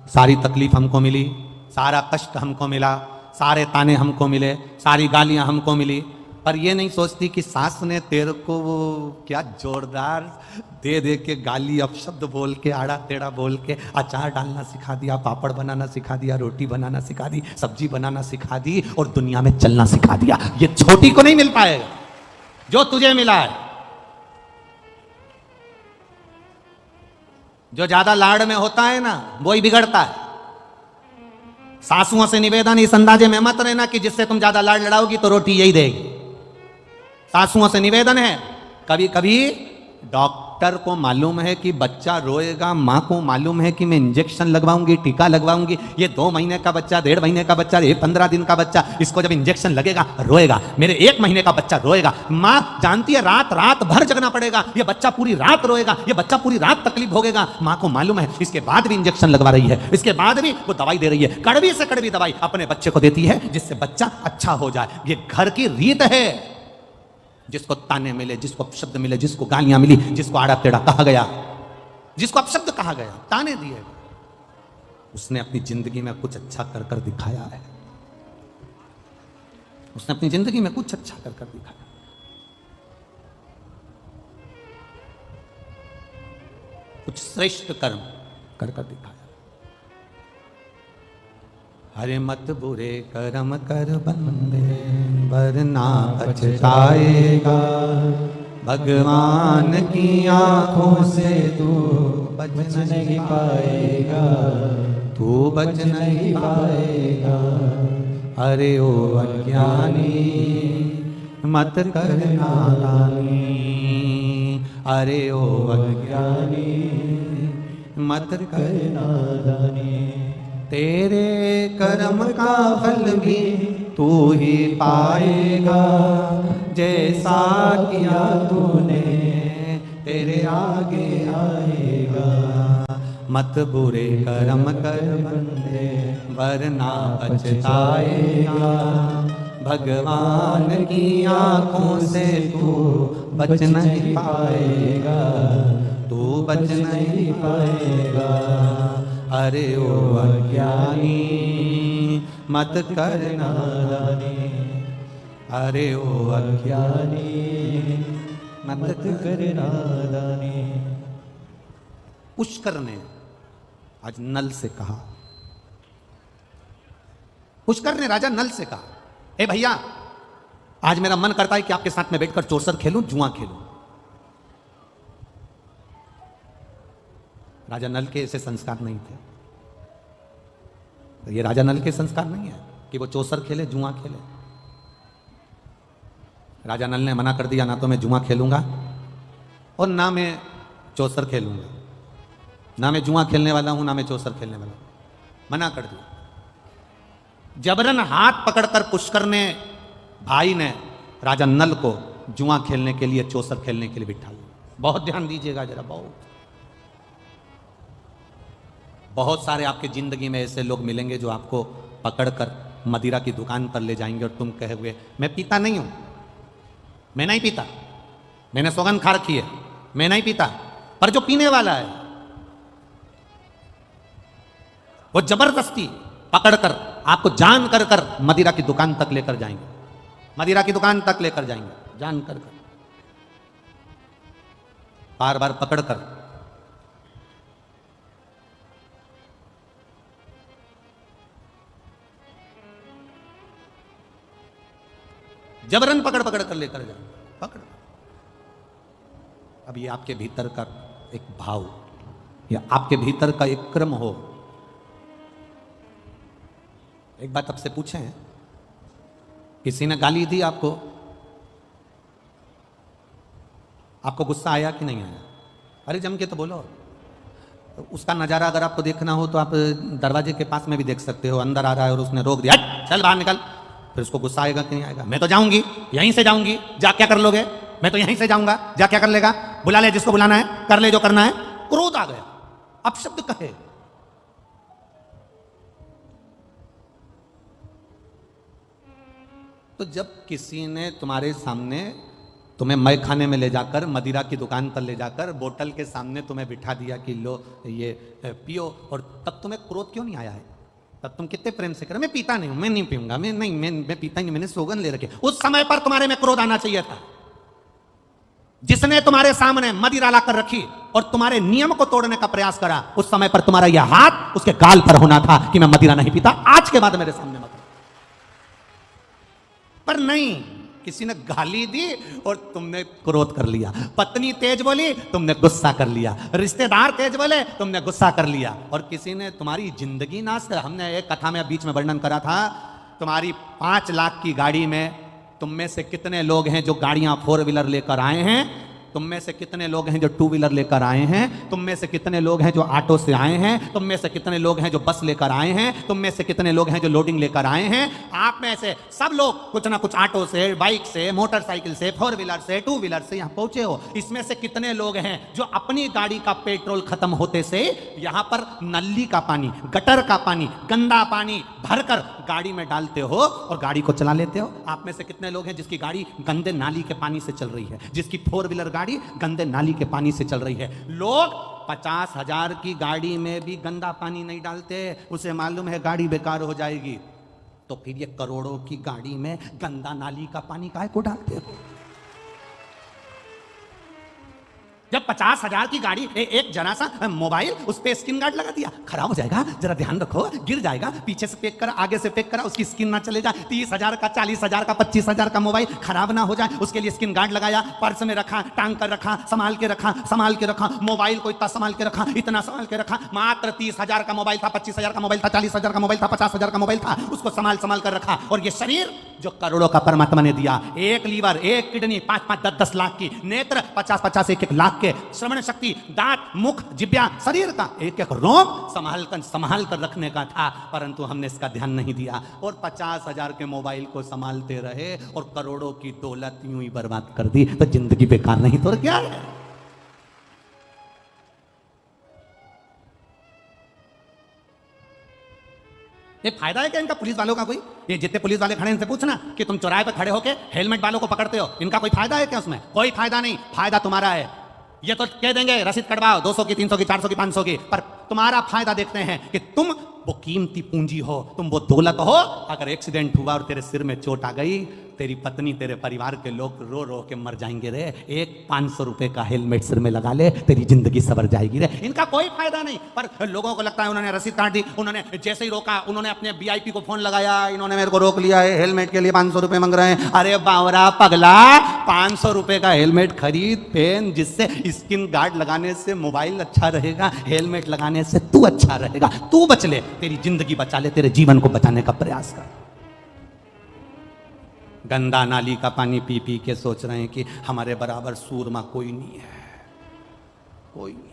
सारी तकलीफ हमको मिली, सारा कष्ट हमको मिला, सारे ताने हमको मिले, सारी गालियां हमको मिली। पर ये नहीं सोचती कि सास ने तेरे को वो क्या जोरदार दे दे के गाली, अपशब्द बोल के, आड़ा टेढ़ा बोल के अचार डालना सिखा दिया, पापड़ बनाना सिखा दिया, रोटी बनाना सिखा दी, सब्जी बनाना सिखा दी और दुनिया में चलना सिखा दिया। ये छोटी को नहीं मिल पाएगा जो तुझे मिला है। जो ज्यादा लाड़ में होता है ना, वही बिगड़ता है। सासुओं से निवेदन इस अंदाजे में मत रहना कि जिससे तुम ज्यादा लाड़ लड़ाओगी तो रोटी यही देगी। सासुओं से निवेदन है, कभी कभी डॉक्टर को मालूम है कि बच्चा रोएगा, माँ को मालूम है कि मैं इंजेक्शन लगवाऊंगी, टीका लगवाऊंगी, ये 2 महीने का बच्चा, 1.5 महीने का बच्चा, ये 15 दिन का बच्चा, इसको जब इंजेक्शन लगेगा रोएगा, मेरे 1 महीने का बच्चा रोएगा। माँ जानती है रात रात भर जगना पड़ेगा, ये बच्चा पूरी रात रोएगा, ये बच्चा पूरी रात तकलीफ भोगेगा। माँ को मालूम है, इसके बाद भी इंजेक्शन लगवा रही है, इसके बाद भी वो दवाई दे रही है, कड़वी से कड़वी दवाई अपने बच्चे को देती है, जिससे बच्चा अच्छा हो जाए। ये घर की रीत है। जिसको ताने मिले, जिसको अपशब्द मिले, जिसको गालियां मिली, जिसको आड़ा टेढ़ा कहा गया, जिसको अपशब्द कहा गया, ताने दिए, उसने अपनी जिंदगी में कुछ अच्छा कर कर दिखाया है। उसने अपनी जिंदगी में कुछ अच्छा कर कर दिखाया। कुछ श्रेष्ठ कर्म कर कर दिखाया। हरे मत बुरे कर्म कर बंदे, वरना पछताएगा। भगवान की आंखों से तू बच नहीं पाएगा, तू बच नहीं पाएगा। अरे ओ अज्ञानी मत कर नादानी, अरे ओ अज्ञानी मत कर नादानी। तेरे कर्म का फल भी तू ही पाएगा, जैसा किया तूने तेरे आगे आएगा। मत बुरे कर्म कर बंदे, वरना पछताएगा। भगवान की आंखों से तू बच नहीं पाएगा, तू बच नहीं पाएगा। अरे ओ अज्ञानी मत कर नादानी, अरे ओ अज्ञानी मत कर नादानी। पुष्कर ने आज नल से कहा, पुष्कर ने राजा नल से कहा, ए भैया आज मेरा मन करता है कि आपके साथ में बैठकर चौसर खेलूं, जुआ खेलूं। राजा नल के ऐसे संस्कार नहीं थे। तो ये राजा नल के संस्कार नहीं है कि वो चौसर खेले, जुआ खेले। राजा नल ने मना कर दिया, ना तो मैं जुआ खेलूंगा और ना मैं चौसर खेलूंगा, ना मैं जुआ खेलने वाला हूं, ना मैं चौसर खेलने वाला हूं। मना कर दिया। जबरन हाथ पकड़कर पुष्कर ने, भाई ने राजा नल को जुआ खेलने के लिए, चौसर खेलने के लिए बिठा लिया। बहुत ध्यान दीजिएगा जरा, बहुत सारे आपके जिंदगी में ऐसे लोग मिलेंगे जो आपको पकड़कर मदिरा की दुकान पर ले जाएंगे और तुम कहोगे मैं पीता नहीं हूं, मैं नहीं पीता, मैंने सौगंध खा रखी है, मैं नहीं पीता। पर जो पीने वाला है वो जबरदस्ती पकड़कर आपको जान कर कर मदिरा की दुकान तक लेकर जाएंगे, मदिरा की दुकान तक लेकर जाएंगे, जान कर कर, बार बार पकड़कर। जबरन पकड़ पकड़ कर लेकर जाएंगे, पकड़। अब ये आपके भीतर का एक भाव या आपके भीतर का एक क्रम हो। एक बात आपसे पूछें, किसी ने गाली दी आपको, आपको गुस्सा आया कि नहीं आया? अरे जम के तो बोलो। तो उसका नज़ारा अगर आपको देखना हो तो आप दरवाजे के पास में भी देख सकते हो। अंदर आ रहा है और उसने रोक दिया, चल बाहर निकल, फिर उसको गुस्सा आएगा कि नहीं आएगा? मैं तो जाऊंगी, यहीं से जाऊंगी, जा क्या कर लोगे? मैं तो यहीं से जाऊंगा, जा क्या कर लेगा? बुला ले जिसको बुलाना है, कर ले जो करना है। क्रोध आ गया, अब शब्द कहे। तो जब किसी ने तुम्हारे सामने तुम्हें मय खाने में ले जाकर, मदिरा की दुकान पर ले जाकर, बोतल के सामने तुम्हें बिठा दिया कि लो ये पियो, और तब तुम्हें क्रोध क्यों नहीं आया है? तब तुम कितने प्रेम से करो, मैं पीता नहीं हूं, मैं नहीं पीऊंगा, मैं पीता ही नहीं, मैंने सौगंध ले रखे। उस समय पर तुम्हारे में क्रोध आना चाहिए था। जिसने तुम्हारे सामने मदिरा लाकर रखी और तुम्हारे नियम को तोड़ने का प्रयास करा, उस समय पर तुम्हारा यह हाथ उसके गाल पर होना था कि मैं मदिरा नहीं पीता, आज के बाद मेरे सामने मत। पर नहीं, किसी ने गाली दी और तुमने क्रोध कर लिया। पत्नी तेज बोली, तुमने गुस्सा कर लिया। रिश्तेदार तेज बोले, तुमने गुस्सा कर लिया। और किसी ने तुम्हारी जिंदगी नाश कर। हमने एक कथा में बीच में वर्णन करा था, तुम्हारी 5 लाख की गाड़ी में तुम में से कितने लोग हैं जो गाड़ियां 4 व्हीलर लेकर आए हैं? तुम में से कितने लोग हैं जो 2 व्हीलर लेकर आए हैं? तुम में से कितने लोग हैं जो ऑटो से आए हैं? तुम में से कितने लोग हैं जो बस लेकर आए हैं? तुम में से कितने लोग हैं जो लोडिंग लेकर आए हैं? आप में से सब लोग कुछ ना कुछ ऑटो से, बाइक से, मोटरसाइकिल से, 4 व्हीलर से, 2 व्हीलर से यहां पहुंचे हो। इसमें से कितने लोग हैं जो अपनी गाड़ी का पेट्रोल खत्म होते से यहां पर नली का पानी, गटर का पानी, गंदा पानी भरकर गाड़ी में डालते हो और गाड़ी को चला लेते हो? आप में से कितने लोग हैं जिसकी गाड़ी गंदे नाली के पानी से चल रही है, जिसकी 4 व्हीलर गाड़ी गंदे नाली के पानी से चल रही है? लोग 50,000 की गाड़ी में भी गंदा पानी नहीं डालते, उसे मालूम है गाड़ी बेकार हो जाएगी। तो फिर ये करोड़ों की गाड़ी में गंदा नाली का पानी काहे को डालते हो? जब 50,000 की गाड़ी, एक जरा सा मोबाइल, उस पे स्क्रीन गार्ड लगा दिया, खराब हो जाएगा, जरा ध्यान रखो, गिर जाएगा, पीछे से पैक करा, आगे से पैक करा, उसकी स्क्रीन ना चले जाए। 30,000 का, 40,000 का, 25,000 का मोबाइल खराब ना हो जाए, उसके लिए स्क्रीन गार्ड लगाया, पर्स में रखा, टांग कर रखा, संभाल के रखा, मोबाइल को इतना संभाल के रखा, इतना संभाल के रखा। मात्र 30,000 का मोबाइल था, 25,000 का मोबाइल था, 40,000 का मोबाइल था, 50,000 का मोबाइल था, उसको संभाल कर रखा। और ये शरीर जो करोड़ों का परमात्मा ने दिया, एक लीवर, एक किडनी, 5-5, 10-10 लाख की, नेत्र 50-50, 1-1 लाख के, श्रवण शक्ति, दांत, मुख, जिब्या, शरीर का एक एक रोम संभाल कर रखने का था, परंतु हमने इसका ध्यान नहीं दिया और 50,000 के मोबाइल को संभालते रहे और करोड़ों की दौलत यूं ही बर्बाद कर दी। तो जिंदगी बेकार नहीं तो क्या है? ये फायदा है क्या इनका पुलिस वालों का? कोई ये जितने पुलिस वाले खड़े इनसे पूछना कि तुम चौराहे पर खड़े होके हेलमेट वालों को पकड़ते हो, इनका कोई फायदा है क्या उसमें? कोई फायदा नहीं। फायदा तुम्हारा है। ये तो कह देंगे रसीद कटवाओ 200 की, 300 की, 400 की, 500 की, पर तुम्हारा फायदा देखते हैं कि तुम वो कीमती पूंजी हो, तुम वो दौलत हो। अगर एक्सीडेंट हुआ और तेरे सिर में चोट आ गई, तेरी पत्नी, तेरे परिवार के लोग रो रो के मर जाएंगे रे। एक 500 रुपए का हेलमेट सिर में लगा ले, तेरी जिंदगी सवर जाएगी रे। इनका कोई फायदा नहीं। पर लोगों को लगता है उन्होंने रसीद काट दी, उन्होंने जैसे ही रोका, उन्होंने अपने VIP को फोन लगाया, इन्होंने मेरे को रोक लिया है, हेलमेट के लिए 500 रुपए मांग रहे हैं। अरे बावरा पगला, 500 रुपए का हेलमेट खरीद पहन, जिससे स्किन गार्ड लगाने से मोबाइल अच्छा रहेगा, हेलमेट लगाने से तू अच्छा रहेगा। तू बच ले, तेरी जिंदगी बचा ले, तेरे जीवन को बचाने का प्रयास कर। गंदा नाली का पानी पी पी के सोच रहे हैं कि हमारे बराबर सूरमा कोई नहीं है, कोई नहीं।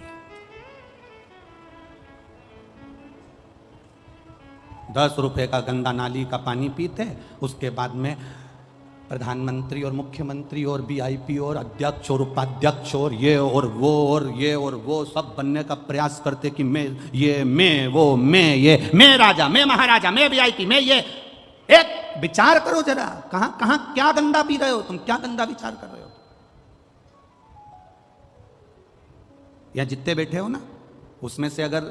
10 रुपए का गंदा नाली का पानी पीते, उसके बाद में प्रधानमंत्री और मुख्यमंत्री और VIP और अध्यक्ष और उपाध्यक्ष और ये और वो और ये और वो सब बनने का प्रयास करते कि मैं ये, मैं वो, मैं ये, मैं राजा, मैं महाराजा, मैं VIP, मैं ये। एक विचार करो जरा, कहां कहां क्या गंदा पी रहे हो तुम? क्या गंदा विचार कर रहे हो? या जितने बैठे हो ना, उसमें से अगर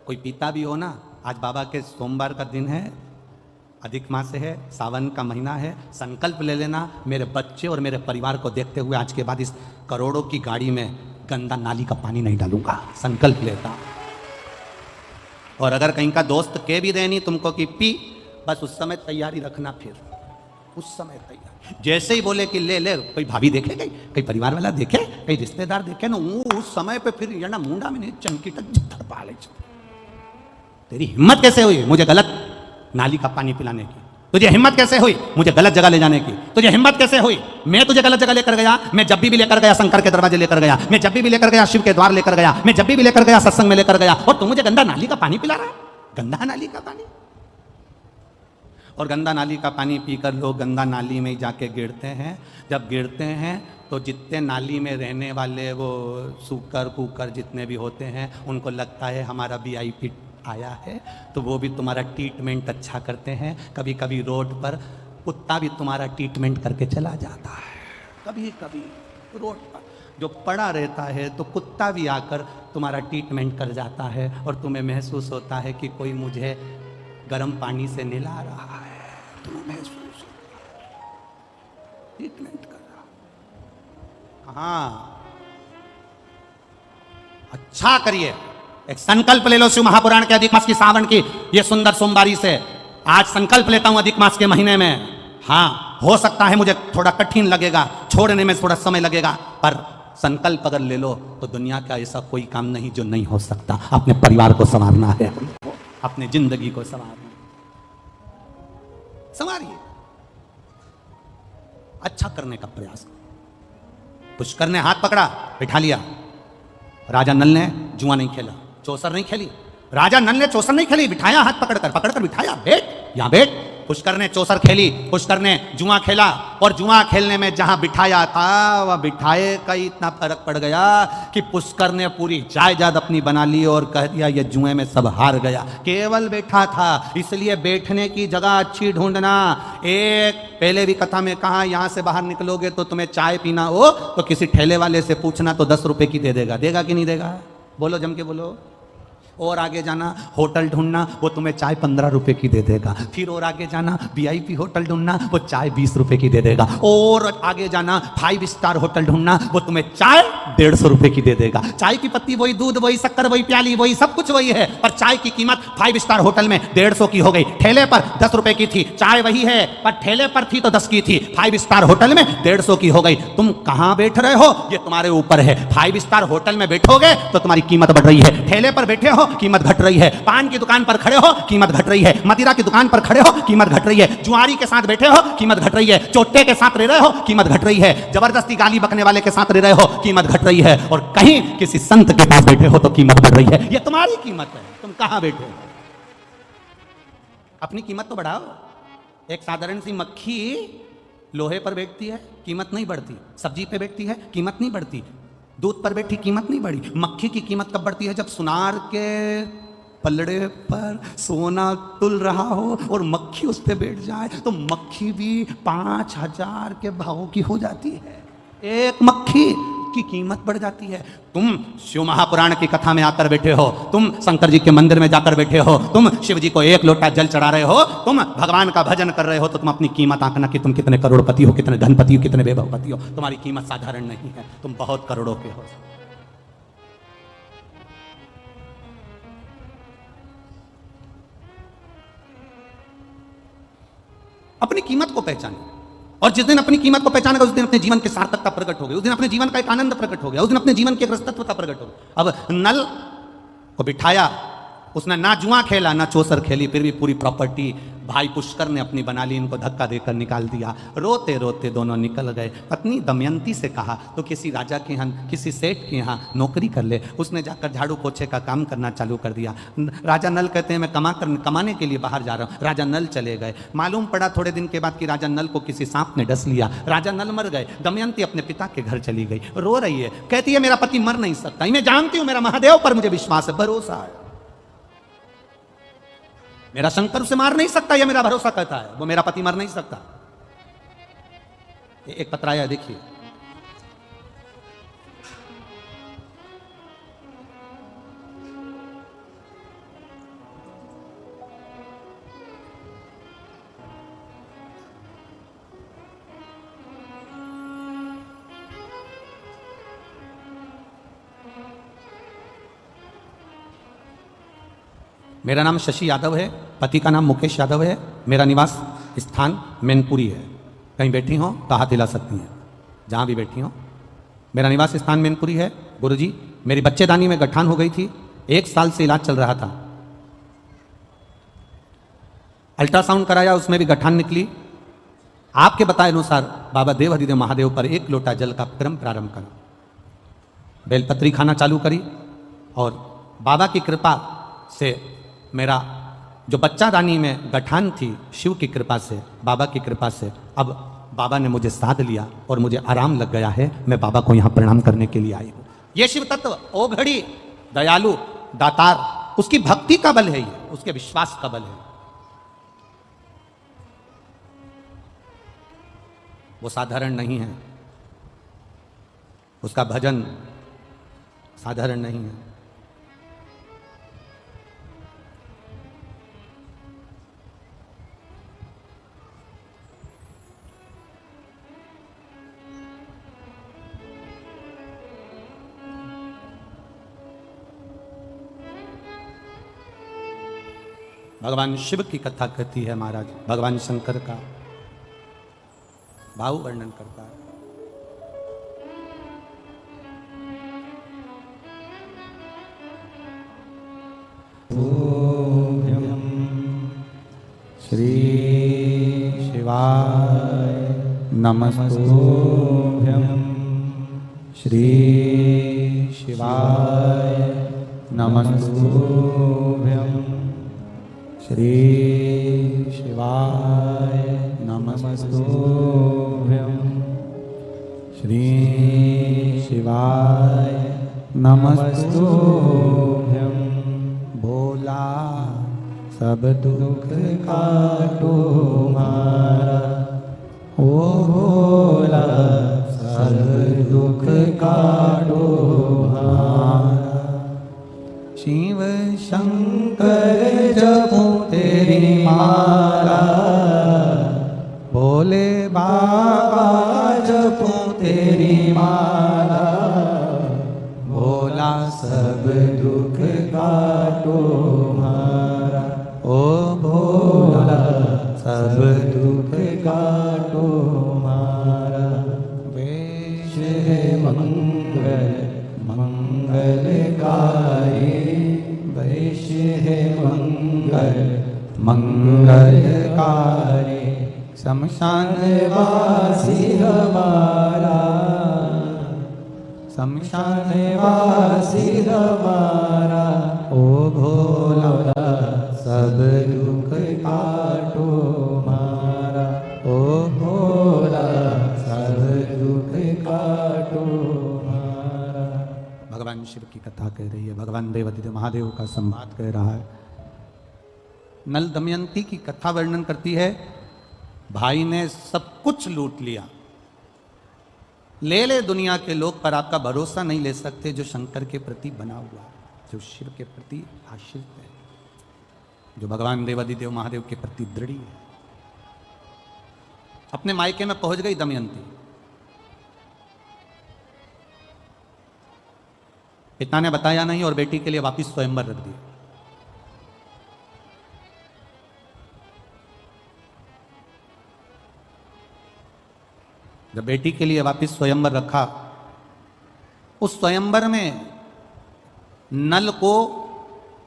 कोई पीता भी हो ना, आज बाबा के सोमवार का दिन है, अधिक मास है, सावन का महीना है, संकल्प ले लेना, मेरे बच्चे और मेरे परिवार को देखते हुए आज के बाद इस करोड़ों की गाड़ी में गंदा नाली का पानी नहीं डालूंगा। संकल्प लेता। और अगर कहीं का दोस्त के भी देनी तुमको कि पी, बस उस समय तैयारी रखना। फिर उस समय तैयारी, जैसे ही बोले कि ले ले, कोई भाभी देखे, कई परिवार वाला देखे, कई रिश्तेदार देखे ना, उस समय पे फिर ये ना मुंडा में नहीं चमकी तक जिधर पाले। तेरी हिम्मत कैसे हुई मुझे गलत नाली का पानी पिलाने की? तुझे हिम्मत कैसे हुई मुझे गलत जगह ले जाने की? तुझे हिम्मत कैसे हुई? मैं तुझे गलत जगह लेकर गया, मैं जब भी लेकर गया शंकर के दरवाजे लेकर गया, मैं जब भी लेकर गया शिव के द्वार लेकर गया, मैं जब भी लेकर गया सत्संग में लेकर गया, और तू मुझे गंदा नाली का पानी पिला रहा है? गंदा नाली का पानी। और गंदा नाली का पानी पीकर लोग गंदा नाली में ही जाके गिरते हैं। जब गिरते हैं तो जितने नाली में रहने वाले वो सूकर कुकर जितने भी होते हैं, उनको लगता है हमारा VIP आया है, तो वो भी तुम्हारा ट्रीटमेंट अच्छा करते हैं। कभी कभी रोड पर कुत्ता भी तुम्हारा ट्रीटमेंट करके चला जाता है। कभी कभी रोड पर जो पड़ा रहता है तो कुत्ता भी आकर तुम्हारा ट्रीटमेंट कर जाता है, और तुम्हें महसूस होता है कि कोई मुझे गर्म पानी से नहला रहा है। तुम्हें महसूस होता है ट्रीटमेंट कर रहा। हाँ, अच्छा करिए, एक संकल्प ले लो शिव महापुराण के अधिक मास की सावन की ये सुंदर सोमवारी से। आज संकल्प लेता हूं अधिक मास के महीने में। हाँ, हो सकता है मुझे थोड़ा कठिन लगेगा, छोड़ने में थोड़ा समय लगेगा, पर संकल्प अगर ले लो तो दुनिया का ऐसा कोई काम नहीं जो नहीं हो सकता। अपने परिवार को संवारना है, अपने जिंदगी को संवारना, संवारिए, अच्छा करने का प्रयास करो। पुष्कर ने हाथ पकड़ा, बिठा लिया। राजा नल ने जुआ नहीं खेला, चौसर नहीं खेली। राजा नल ने चौसर नहीं खेली, बिठाया हाथ पकड़कर बिठाया, बैठ यहां बैठ। पुष्कर ने चौसर खेली, पुष्कर ने जुआ खेला, और जुआ खेलने में जहां बिठाया था वह बिठाए का इतना फर्क पड़ गया कि पुष्कर ने पूरी जायदाद अपनी बना ली और कह दिया ये जुए में सब हार गया। केवल बैठा था, इसलिए बैठने की जगह अच्छी ढूंढना। एक पहले भी कथा में कहा, यहां से बाहर निकलोगे तो तुम्हें चाय पीना हो तो किसी ठेले वाले से पूछना तो 10 रुपए की दे देगा। देगा कि नहीं देगा? बोलो, जम के बोलो। और आगे जाना, होटल ढूंढना, वो तुम्हें चाय 15 रुपए की दे देगा। फिर और आगे जाना, VIP होटल ढूंढना, वो चाय 20 रुपए की दे देगा। और आगे जाना, 5 स्टार होटल ढूंढना, वो तुम्हें चाय 150 रुपए की दे देगा। चाय की पत्ती वही, दूध वही, शक्कर वही, प्याली वही, सब कुछ वही है, पर चाय की कीमत 5 स्टार होटल में 150 की हो गई। ठेले पर 10 रुपए की थी, चाय वही है, पर ठेले पर थी तो 10 की थी, 5 स्टार होटल में 150 की हो गई। तुम कहां बैठ रहे हो ये तुम्हारे ऊपर है। 5 स्टार होटल में बैठोगे तो तुम्हारी कीमत बढ़ रही है, ठेले पर बैठे हो हो, कीमत घट रही है। पान की दुकान पर खड़े हो, कीमत घट रही है। मदिरा की दुकान पर खड़े हो, कीमत घट रही है। जुआरी के साथ बैठे हो, कीमत घट रही है। चोटे के साथ रह रहे हो, कीमत घट रही है। जबरदस्ती गाली बकने वाले के साथ रह रहे हो, कीमत घट रही है। और कहीं किसी संत के पास बैठे हो तो कीमत बढ़ रही है। ये तुम्हारी कीमत है, तुम कहां बैठे हो। अपनी कीमत तो बढ़ाओ। एक साधारण सी मक्खी लोहे पर बैठती है, कीमत नहीं बढ़ती। सब्जी पे बैठती है, कीमत नहीं बढ़ती। दूध पर बैठी, कीमत नहीं बढ़ी। मक्खी की कीमत कब बढ़ती है? जब सुनार के पलड़े पर सोना तुल रहा हो और मक्खी उस पर बैठ जाए, तो मक्खी भी 5,000 के भाव की हो जाती है। एक मक्खी की कीमत बढ़ जाती है। तुम शिव महापुराण की कथा में आकर बैठे हो, तुम शंकर जी के मंदिर में जाकर बैठे हो, तुम शिव जी को एक लोटा जल चढ़ा रहे हो, तुम भगवान का भजन कर रहे हो, तो तुम अपनी कीमत आंकना कि तुम कितने करोड़पति हो, कितने धनपति हो, कितने वैभवपति हो। तुम्हारी कीमत साधारण नहीं है, तुम बहुत करोड़ों के हो। अपनी कीमत को पहचाने, और जिस दिन अपनी कीमत को पहचानेगा उस दिन अपने जीवन की सार्थकता प्रकट हो गई, उस दिन अपने जीवन का एक आनंद प्रकट हो गया, उस दिन अपने जीवन की एक रसतत्वता प्रकट हो गई। अब नल को बिठाया, उसने ना जुआ खेला ना चौसर खेली, फिर भी पूरी प्रॉपर्टी भाई पुष्कर ने अपनी बना ली, इनको धक्का देकर निकाल दिया। रोते रोते दोनों निकल गए। पत्नी दमयंती से कहा तो किसी राजा के यहाँ, किसी सेठ के यहाँ नौकरी कर ले। उसने जाकर झाड़ू पोछे का काम करना चालू कर दिया। राजा नल कहते हैं मैं कमाने के लिए बाहर जा रहा हूँ। राजा नल चले गए। मालूम पड़ा थोड़े दिन के बाद कि राजा नल को किसी सांप ने डस लिया। राजा नल मर गए। दमयंती अपने पिता के घर चली गई, रो रही है, कहती है मेरा पति मर नहीं सकता, मैं जानती हूँ मेरा महादेव पर मुझे विश्वास है, भरोसा है, मेरा शंकर उसे मार नहीं सकता, यह मेरा भरोसा कहता है, वो मेरा पति मर नहीं सकता। एक पत्र आया, देखिए। मेरा नाम शशि यादव है, पति का नाम मुकेश यादव है। मेरा निवास स्थान मैनपुरी है। कहीं बैठी हो तो हाथ हिला सकती हैं, जहाँ भी बैठी हो। मेरा निवास स्थान मैनपुरी है। गुरुजी, मेरी बच्चेदानी में गठान हो गई थी, 1 साल से इलाज चल रहा था। अल्ट्रासाउंड कराया, उसमें भी गठान निकली। आपके बताए अनुसार बाबा देव हरिदेव महादेव पर 1 लोटा जल का क्रम प्रारंभ करा, बेलपत्री खाना चालू करी, और बाबा की कृपा से मेरा जो बच्चादानी में गठान थी, शिव की कृपा से, बाबा की कृपा से, अब बाबा ने मुझे साध लिया और मुझे आराम लग गया है। मैं बाबा को यहाँ प्रणाम करने के लिए आई हूँ। ये शिव तत्व ओघड़ी, दयालु, दातार, उसकी भक्ति का बल है, ये उसके विश्वास का बल है। वो साधारण नहीं है, उसका भजन साधारण नहीं है। भगवान शिव की कथा कहती है महाराज, भगवान शंकर का भाव वर्णन करता है। ओम श्री शिवाय नमस्तुभ्यं, श्री शिवाय नमस्तुभ्यं, श्री शिवाय नमस्तुभ्यं, श्री शिवाय नमस्तुभ्यं। भोला सब दुख काटो मारा, ओ भोला सब दुख काटो मारा। शिव शंकर जपो तेरी माला, भोले बाबा जपो तेरी माला। भोला सब दुख काटो मारा, ओ भोला सब दुख काटो मारा। वेश मंगल मंगलकारी, शमशानवासी हमारा, शमशानवासी हमारा, ओ भोला सब दुख काटो मारा, ओ भोला सब दुख काटो मारा। भगवान शिव की कथा कह रही है, भगवान देवादिदेव महादेव का संवाद कह रहा है। नल दमयंती की कथा वर्णन करती है, भाई ने सब कुछ लूट लिया, ले ले दुनिया के लोग, पर आपका भरोसा नहीं ले सकते जो शंकर के प्रति बना हुआ, जो शिव के प्रति आश्रित है, जो भगवान देवादिदेव महादेव के प्रति दृढ़ी है। अपने मायके में पहुंच गई दमयंती। पिता ने बताया नहीं और बेटी के लिए वापिस स्वयंवर रख दिया। जब बेटी के लिए वापिस स्वयंवर रखा, उस स्वयंवर में नल को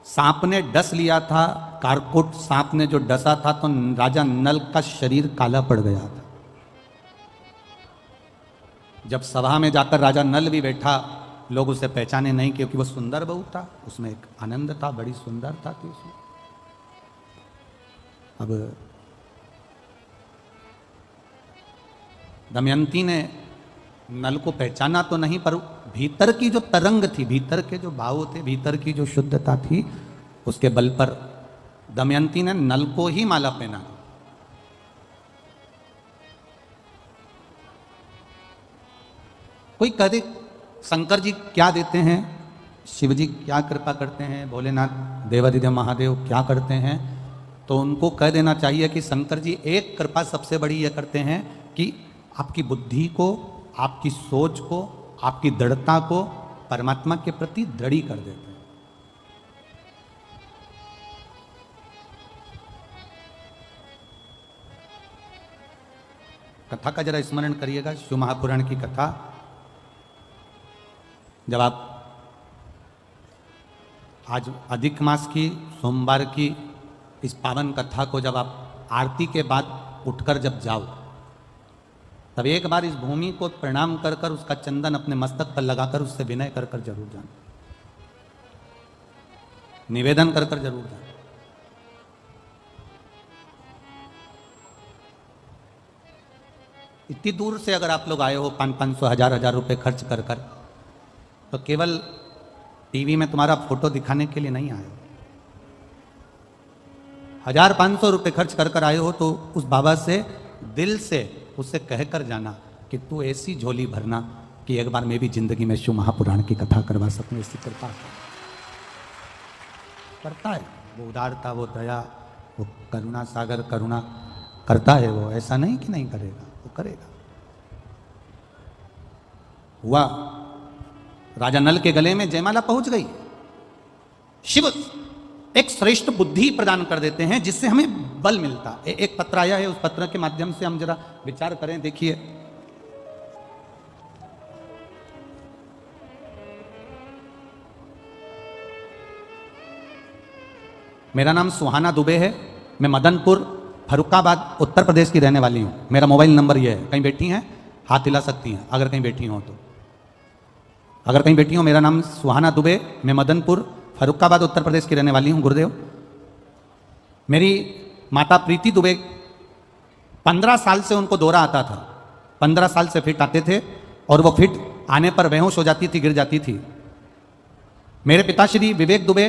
सांप ने डस लिया था, कारकोट सांप ने जो डसा था, तो राजा नल का शरीर काला पड़ गया था। जब सभा में जाकर राजा नल भी बैठा, लोग उसे पहचाने नहीं, क्योंकि वो सुंदर बहू था, उसमें एक आनंद था, बड़ी सुंदरता थी उसमें। अब दमयंती ने नल को पहचाना तो नहीं, पर भीतर की जो तरंग थी, भीतर के जो भाव थे, भीतर की जो शुद्धता थी, उसके बल पर दमयंती ने नल को ही माला पहना। कोई कहे शंकर जी क्या देते हैं, शिव जी क्या कृपा करते हैं, भोलेनाथ देवादिदेव महादेव क्या करते हैं, तो उनको कह देना चाहिए कि शंकर जी एक कृपा सबसे बड़ी यह करते हैं कि आपकी बुद्धि को, आपकी सोच को, आपकी दृढ़ता को परमात्मा के प्रति दृढ़ी कर देते हैं। कथा का जरा स्मरण करिएगा, शिव महापुराण की कथा। जब आप आज अधिक मास की सोमवार की इस पावन कथा को जब आप आरती के बाद उठकर जब जाओ, तब एक बार इस भूमि को प्रणाम कर कर उसका चंदन अपने मस्तक पर लगाकर उससे विनय कर कर जरूर जाना, निवेदन कर कर जरूर जाना। इतनी दूर से अगर आप लोग आए हो 500-500 हजार रुपए खर्च कर कर, तो केवल टीवी में तुम्हारा फोटो दिखाने के लिए नहीं आए हो। 1500 रुपए खर्च कर कर आए हो, तो उस बाबा से दिल से उससे कहकर जाना कि तू ऐसी झोली भरना कि एक बार मैं भी जिंदगी में शिव महापुराण की कथा करवा सकूं। ऐसी कृपा करता है वो, उदारता, वो दया, वो करुणा सागर करुणा करता है वो, ऐसा नहीं कि नहीं करेगा, वो करेगा। हुआ राजा नल के गले में जयमाला पहुंच गई। शिव एक श्रेष्ठ बुद्धि प्रदान कर देते हैं जिससे हमें बल मिलता। एक पत्र आया है, उस पत्र के माध्यम से हम जरा विचार करें। देखिए, मेरा नाम सुहाना दुबे है, मैं मदनपुर फरुखाबाद उत्तर प्रदेश की रहने वाली हूं। मेरा मोबाइल नंबर यह है, कहीं बैठी हैं हाथ हिला सकती हैं अगर कहीं बैठी हो तो। अगर कहीं बैठी हो, मेरा नाम सुहाना दुबे, मैं मदनपुर फरुखाबाद उत्तर प्रदेश की रहने वाली हूं। गुरुदेव, मेरी माता प्रीति दुबे 15 साल से उनको दौरा आता था, 15 साल से फिट आते थे और वो फिट आने पर बेहोश हो जाती थी, गिर जाती थी। मेरे पिताश्री विवेक दुबे,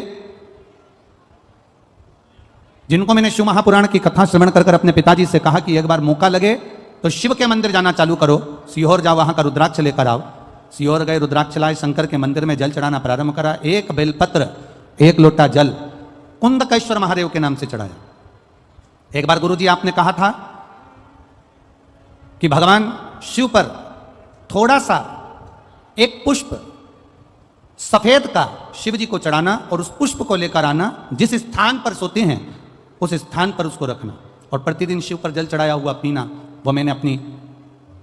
जिनको मैंने शिव महापुराण की कथा श्रवण कर अपने पिताजी से कहा कि एक बार मौका लगे तो शिव के मंदिर जाना चालू करो, सीहोर जाओ, वहां का रुद्राक्ष लेकर आओ। सीहोर गए, रुद्राक्ष लाए, शंकर के मंदिर में जल चढ़ाना प्रारंभ करा। एक बेलपत्र, एक लोटा जल कुंदकेश्वर महादेव के नाम से चढ़ाया। एक बार गुरुजी आपने कहा था कि भगवान शिव पर थोड़ा सा एक पुष्प सफेद का शिव जी को चढ़ाना और उस पुष्प को लेकर आना, जिस स्थान पर सोते हैं उस स्थान पर उसको रखना और प्रतिदिन शिव पर जल चढ़ाया हुआ पीना। वो मैंने अपनी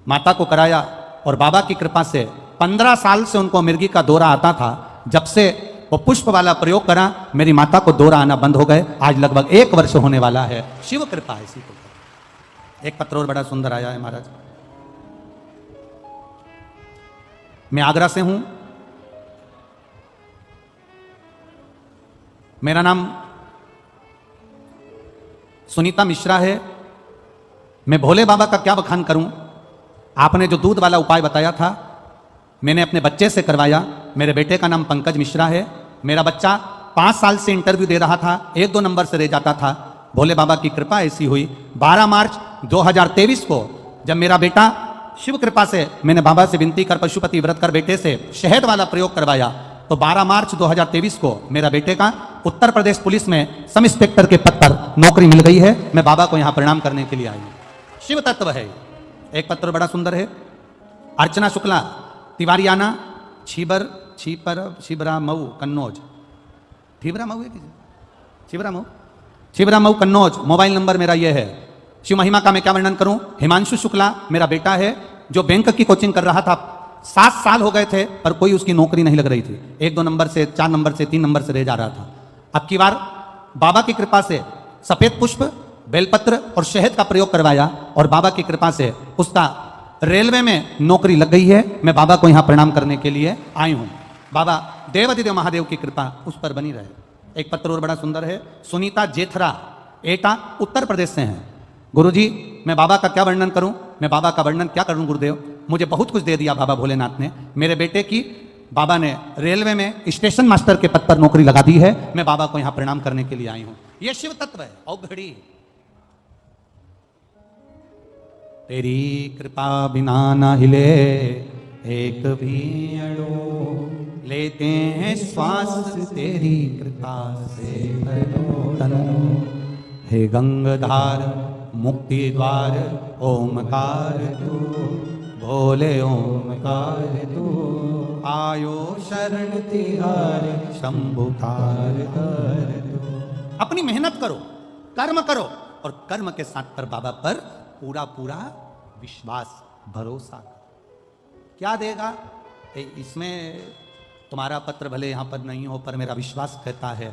माता को कराया और बाबा की कृपा से 15 साल से उनको मिर्गी का दौरा आता था। जब से वो पुष्प वाला प्रयोग करा, मेरी माता को दौरा आना बंद हो गए। आज लगभग 1 वर्ष होने वाला है। शिव कृपा ऐसी को एक पत्र और बड़ा सुंदर आया है महाराज। मैं आगरा से हूं, मेरा नाम सुनीता मिश्रा है। मैं भोले बाबा का क्या बखान करूं। आपने जो दूध वाला उपाय बताया था मैंने अपने बच्चे से करवाया। मेरे बेटे का नाम पंकज मिश्रा है। मेरा बच्चा 5 साल से इंटरव्यू दे रहा था, 1-2 नंबर से रह जाता था। भोले बाबा की कृपा ऐसी हुई 12 मार्च 2023 को जब मेरा बेटा शिव कृपा से मैंने बाबा से विनती कर पशुपति व्रत कर बेटे से शहद वाला प्रयोग करवाया तो 12 मार्च 2023 को मेरा बेटे का उत्तर प्रदेश पुलिस में सब इंस्पेक्टर के पद पर नौकरी मिल गई है। मैं बाबा को यहां प्रणाम करने के लिए आई हूं। शिव तत्व है। एक पत्र बड़ा सुंदर है। अर्चना शुक्ला, तिवारियाना, छिबरा मऊ कन्नौज। छिबरा मऊ है कि छिबरा मऊ कन्नौज। मोबाइल नंबर मेरा ये है। शिव महिमा का मैं क्या वर्णन करूं। हिमांशु शुक्ला मेरा बेटा है जो बैंक की कोचिंग कर रहा था। 7 साल हो गए थे पर कोई उसकी नौकरी नहीं लग रही थी। 1-2 नंबर से, 4 नंबर से, 3 नंबर से रह जा रहा था। अब की बार बाबा की कृपा से सफेद पुष्प, बेलपत्र और शहद का प्रयोग करवाया और बाबा की कृपा से उसका रेलवे में नौकरी लग गई है। मैं बाबा को यहां प्रणाम करने के लिए आई हूं। बाबा देवाधिदेव महादेव की कृपा उस पर बनी रहे। एक पत्र और बड़ा सुंदर है। सुनीता जेथरा, एटा उत्तर प्रदेश से हैं। गुरुजी मैं बाबा का क्या वर्णन करूं। मैं बाबा का वर्णन क्या करूं गुरुदेव। मुझे बहुत कुछ दे दिया बाबा भोलेनाथ ने। मेरे बेटे की बाबा ने रेलवे में स्टेशन मास्टर के पद पर नौकरी लगा दी है। मैं बाबा को यहां प्रणाम करने के लिए आई हूं। यह शिव तत्व है। औघड़ी तेरी कृपा बिना न हिले एक भी अणु, लेते हैं श्वास तेरी कृपा से तनु। हे गंगाधार मुक्ति द्वार ओमकार तू, भोले ओमकार तू। आयो शरण तिहार शंभुकार तू। अपनी मेहनत करो, कर्म करो और कर्म के साथ पर बाबा पर पूरा पूरा विश्वास, भरोसा। क्या देगा इसमें तुम्हारा पत्र भले यहां पर नहीं हो पर मेरा विश्वास कहता है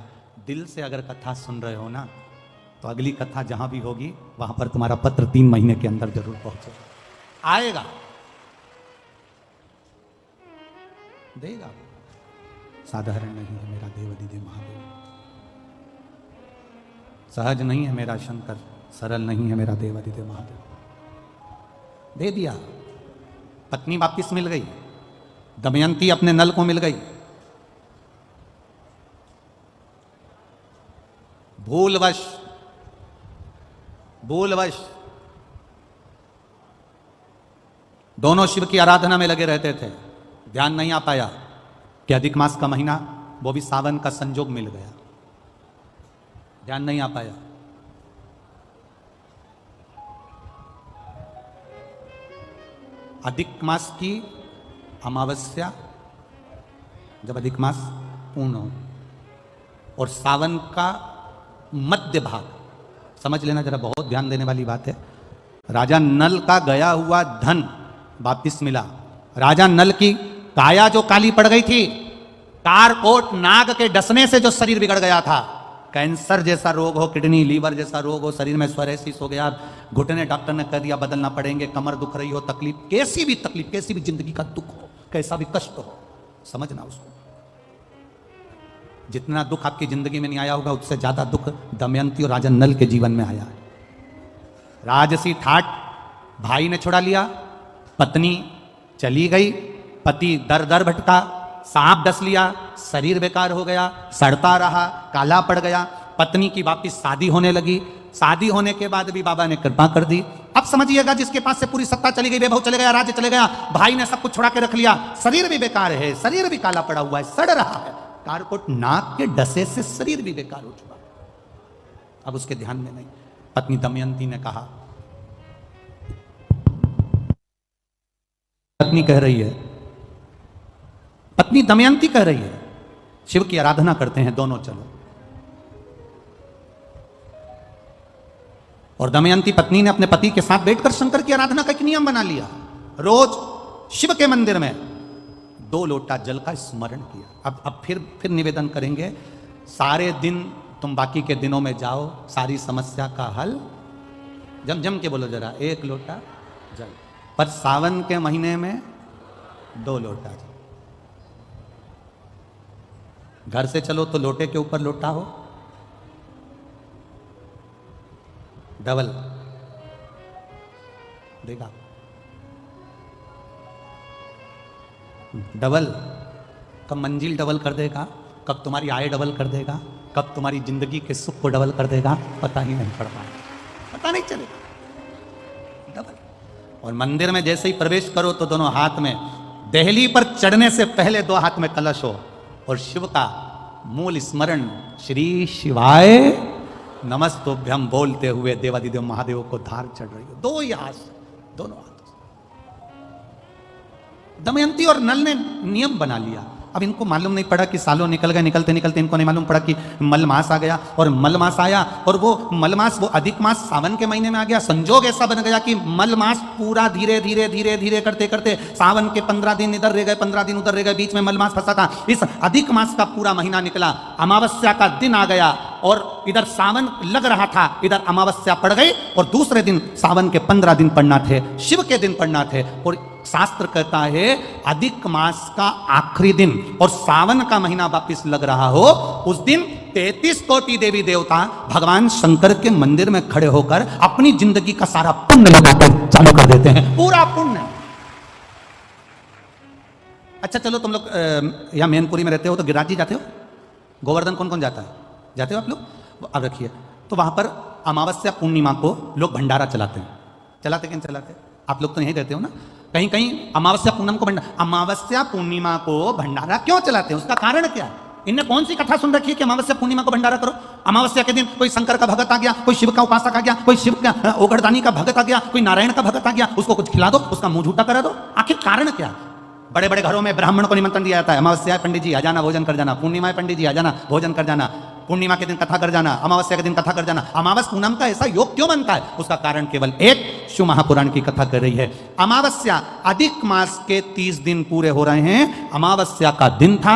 दिल से अगर कथा सुन रहे हो ना तो अगली कथा जहां भी होगी वहां पर तुम्हारा पत्र 3 महीने के अंदर जरूर पहुंचेगा, आएगा, देगा। साधारण नहीं है मेरा देवाधिदेव महादेव, सहज नहीं है मेरा शंकर, सरल नहीं है मेरा देवाधिदेव महादेव। दे दिया। पत्नी वापिस मिल गई, दमयंती अपने नल को मिल गई। भूलवश दोनों शिव की आराधना में लगे रहते थे। ध्यान नहीं आ पाया कि अधिक मास का महीना, वो भी सावन का संजोग मिल गया। ध्यान नहीं आ पाया। अधिक मास की अमावस्या, जब अधिक मास पूर्ण हो, और सावन का मध्य भाग, समझ लेना जरा, बहुत ध्यान देने वाली बात है। राजा नल का गया हुआ धन वापिस मिला। राजा नल की काया जो काली पड़ गई थी, कारकोट नाग के डसने से जो शरीर बिगड़ गया था, कैंसर जैसा रोग हो, किडनी लीवर जैसा रोग हो, शरीर में स्वरेसिस हो गया, घुटने डॉक्टर ने कह दिया बदलना पड़ेंगे, कमर दुख रही हो, तकलीफ, कैसी भी तकलीफ, कैसी भी जिंदगी का दुख हो, कैसा भी कष्ट हो, समझना उसको। जितना दुख आपकी जिंदगी में नहीं आया होगा उससे ज्यादा दुख दमयंती और राजा नल के जीवन में आया है। राजसी ठाट भाई ने छुड़ा लिया, पत्नी चली गई, पति दर दर भटका, सांप डस लिया, शरीर बेकार हो गया, सड़ता रहा, काला पड़ गया। पत्नी की वापिस शादी होने लगी। शादी होने के बाद भी बाबा ने कृपा कर दी। अब समझिएगा जिसके पास से पूरी सत्ता चली गई, वैभव चले गया, राज्य चले गया, भाई ने सब कुछ छुड़ा के रख लिया, शरीर भी बेकार है, शरीर भी काला पड़ा हुआ है, सड़ रहा है, कारकोट नाक के डसे से शरीर भी बेकार हो चुका। अब उसके ध्यान में नहीं। पत्नी दमयंती ने कहा, पत्नी कह रही है, पत्नी दमयंती कह रही है, शिव की आराधना करते हैं दोनों, चलो। और दमयंती पत्नी ने अपने पति के साथ बैठकर शंकर की आराधना का एक नियम बना लिया। रोज शिव के मंदिर में 2 लोटा जल का स्मरण किया। अब फिर निवेदन करेंगे, सारे दिन तुम बाकी के दिनों में जाओ, सारी समस्या का हल जम के बोलो जरा, 1 लोटा जल। पर सावन के महीने में 2 लोटा जल। घर से चलो तो लोटे के ऊपर लोटा हो, डबल। देखा, डबल। कब मंजिल डबल कर देगा, कब तुम्हारी आय डबल कर देगा, कब तुम्हारी जिंदगी के सुख को डबल कर देगा, पता ही नहीं पड़ पाएगा, पता नहीं चलेगा। डबल। और मंदिर में जैसे ही प्रवेश करो तो दोनों हाथ में, देहली पर चढ़ने से पहले 2 हाथ में कलश हो और शिव का मूल स्मरण, श्री शिवाय नमस्तुभ्यम बोलते हुए देवादिदेव महादेव को धार चढ़ रही हो, 2 ही हाथ से, दोनों हाथों से। दमयंती और नल ने नियम बना लिया। अब इनको मालूम नहीं पड़ा कि सालों निकल गए, निकलते निकलते इनको नहीं मालूम पड़ा कि मलमास आ गया। और मलमास आया और वो मलमास, वो अधिक मास सावन के महीने में आ गया। संजोग ऐसा बन गया कि मलमास पूरा धीरे धीरे धीरे धीरे करते करते सावन के 15 दिन इधर रह गए, 15 दिन उधर रह गए, बीच में मलमास फंसा था। इस अधिक मास का पूरा महीना निकला, अमावस्या का दिन आ गया और इधर सावन लग रहा था, इधर अमावस्या पड़ गई और दूसरे दिन सावन के 15 दिन पड़ना थे, शिव के दिन पड़ना थे। और शास्त्र कहता है अधिक मास का आखिरी दिन और सावन का महीना वापिस लग रहा हो, उस दिन 33 कोटि देवी देवता भगवान शंकर के मंदिर में खड़े होकर अपनी जिंदगी का सारा पुण्य लगाकर चालू कर देते हैं, पूरा पुण्य। अच्छा चलो, तुम लोग यहां मैनपुरी में रहते हो तो गिरिराज जी जाते हो? गोवर्धन कौन कौन जाता है? जाते हो आप लोग? अब रखिए, तो वहां पर अमावस्या पूर्णिमा को लोग भंडारा चलाते हैं। चलाते कि नहीं चलाते? आप लोग तो यहीं रहते हो ना। कहीं कहीं अमावस्या पूर्णिमा को अमावस्या पूर्णिमा को भंडारा क्यों चलाते हैं? उसका कारण क्या है? इनने कौन सी कथा सुन रखी है कि अमावस्या पूर्णिमा को भंडारा करो? अमावस्या के दिन कोई शंकर का भगत आ गया, कोई शिव का उपासक आ गया, कोई शिव का ओगड़दानी का भगत आ गया, कोई नारायण का भगत आ गया, उसको कुछ खिला दो, उसका मुंह झूठा करा दो। आखिर कारण क्या? बड़े बड़े घरों में ब्राह्मण को निमंत्रण दिया जाता है, अमावस्या पंडित जी आ जाना, भोजन कर जाना। पूर्णिमा पंडित जी आ जाना, भोजन कर जाना। पूर्णिमा के दिन कथा कर जाना, अमावस्या के दिन कथा कर जाना। अमावस पूनम का ऐसा योग क्यों बनता है? उसका कारण केवल एक, शिव महापुराण की कथा कर रही है। अमावस्या, अधिक मास के 30 दिन पूरे हो रहे हैं। अमावस्या का दिन था,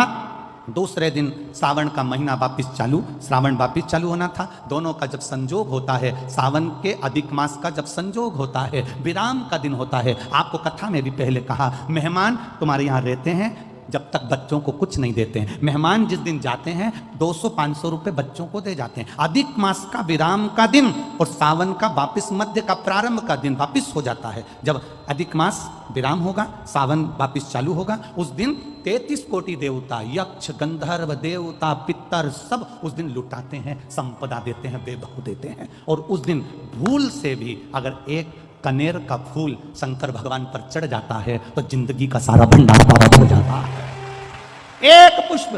दूसरे दिन सावन का महीना वापिस चालू, श्रावण वापिस चालू होना था। दोनों का जब संजोग होता है, सावन के अधिक मास का जब संजोग होता है, विराम का दिन होता है। आपको कथा में भी पहले कहा, मेहमान तुम्हारे यहाँ रहते हैं जब तक बच्चों को कुछ नहीं देते हैं। मेहमान जिस दिन जाते हैं 200-500 रुपए बच्चों को दे जाते हैं। अधिक मास का विराम का दिन और सावन का वापिस मध्य का प्रारंभ का दिन वापिस हो जाता है। जब अधिक मास विराम होगा, सावन वापिस चालू होगा, उस दिन 33 कोटि देवता, यक्ष, गंधर्व, देवता, पितर सब उस दिन लुटाते हैं, संपदा देते हैं, वैभव देते हैं। और उस दिन भूल से भी अगर एक कनेर का फूल शंकर भगवान पर चढ़ जाता है तो जिंदगी का सारा भंडारा हो जाता है। एक पुष्प,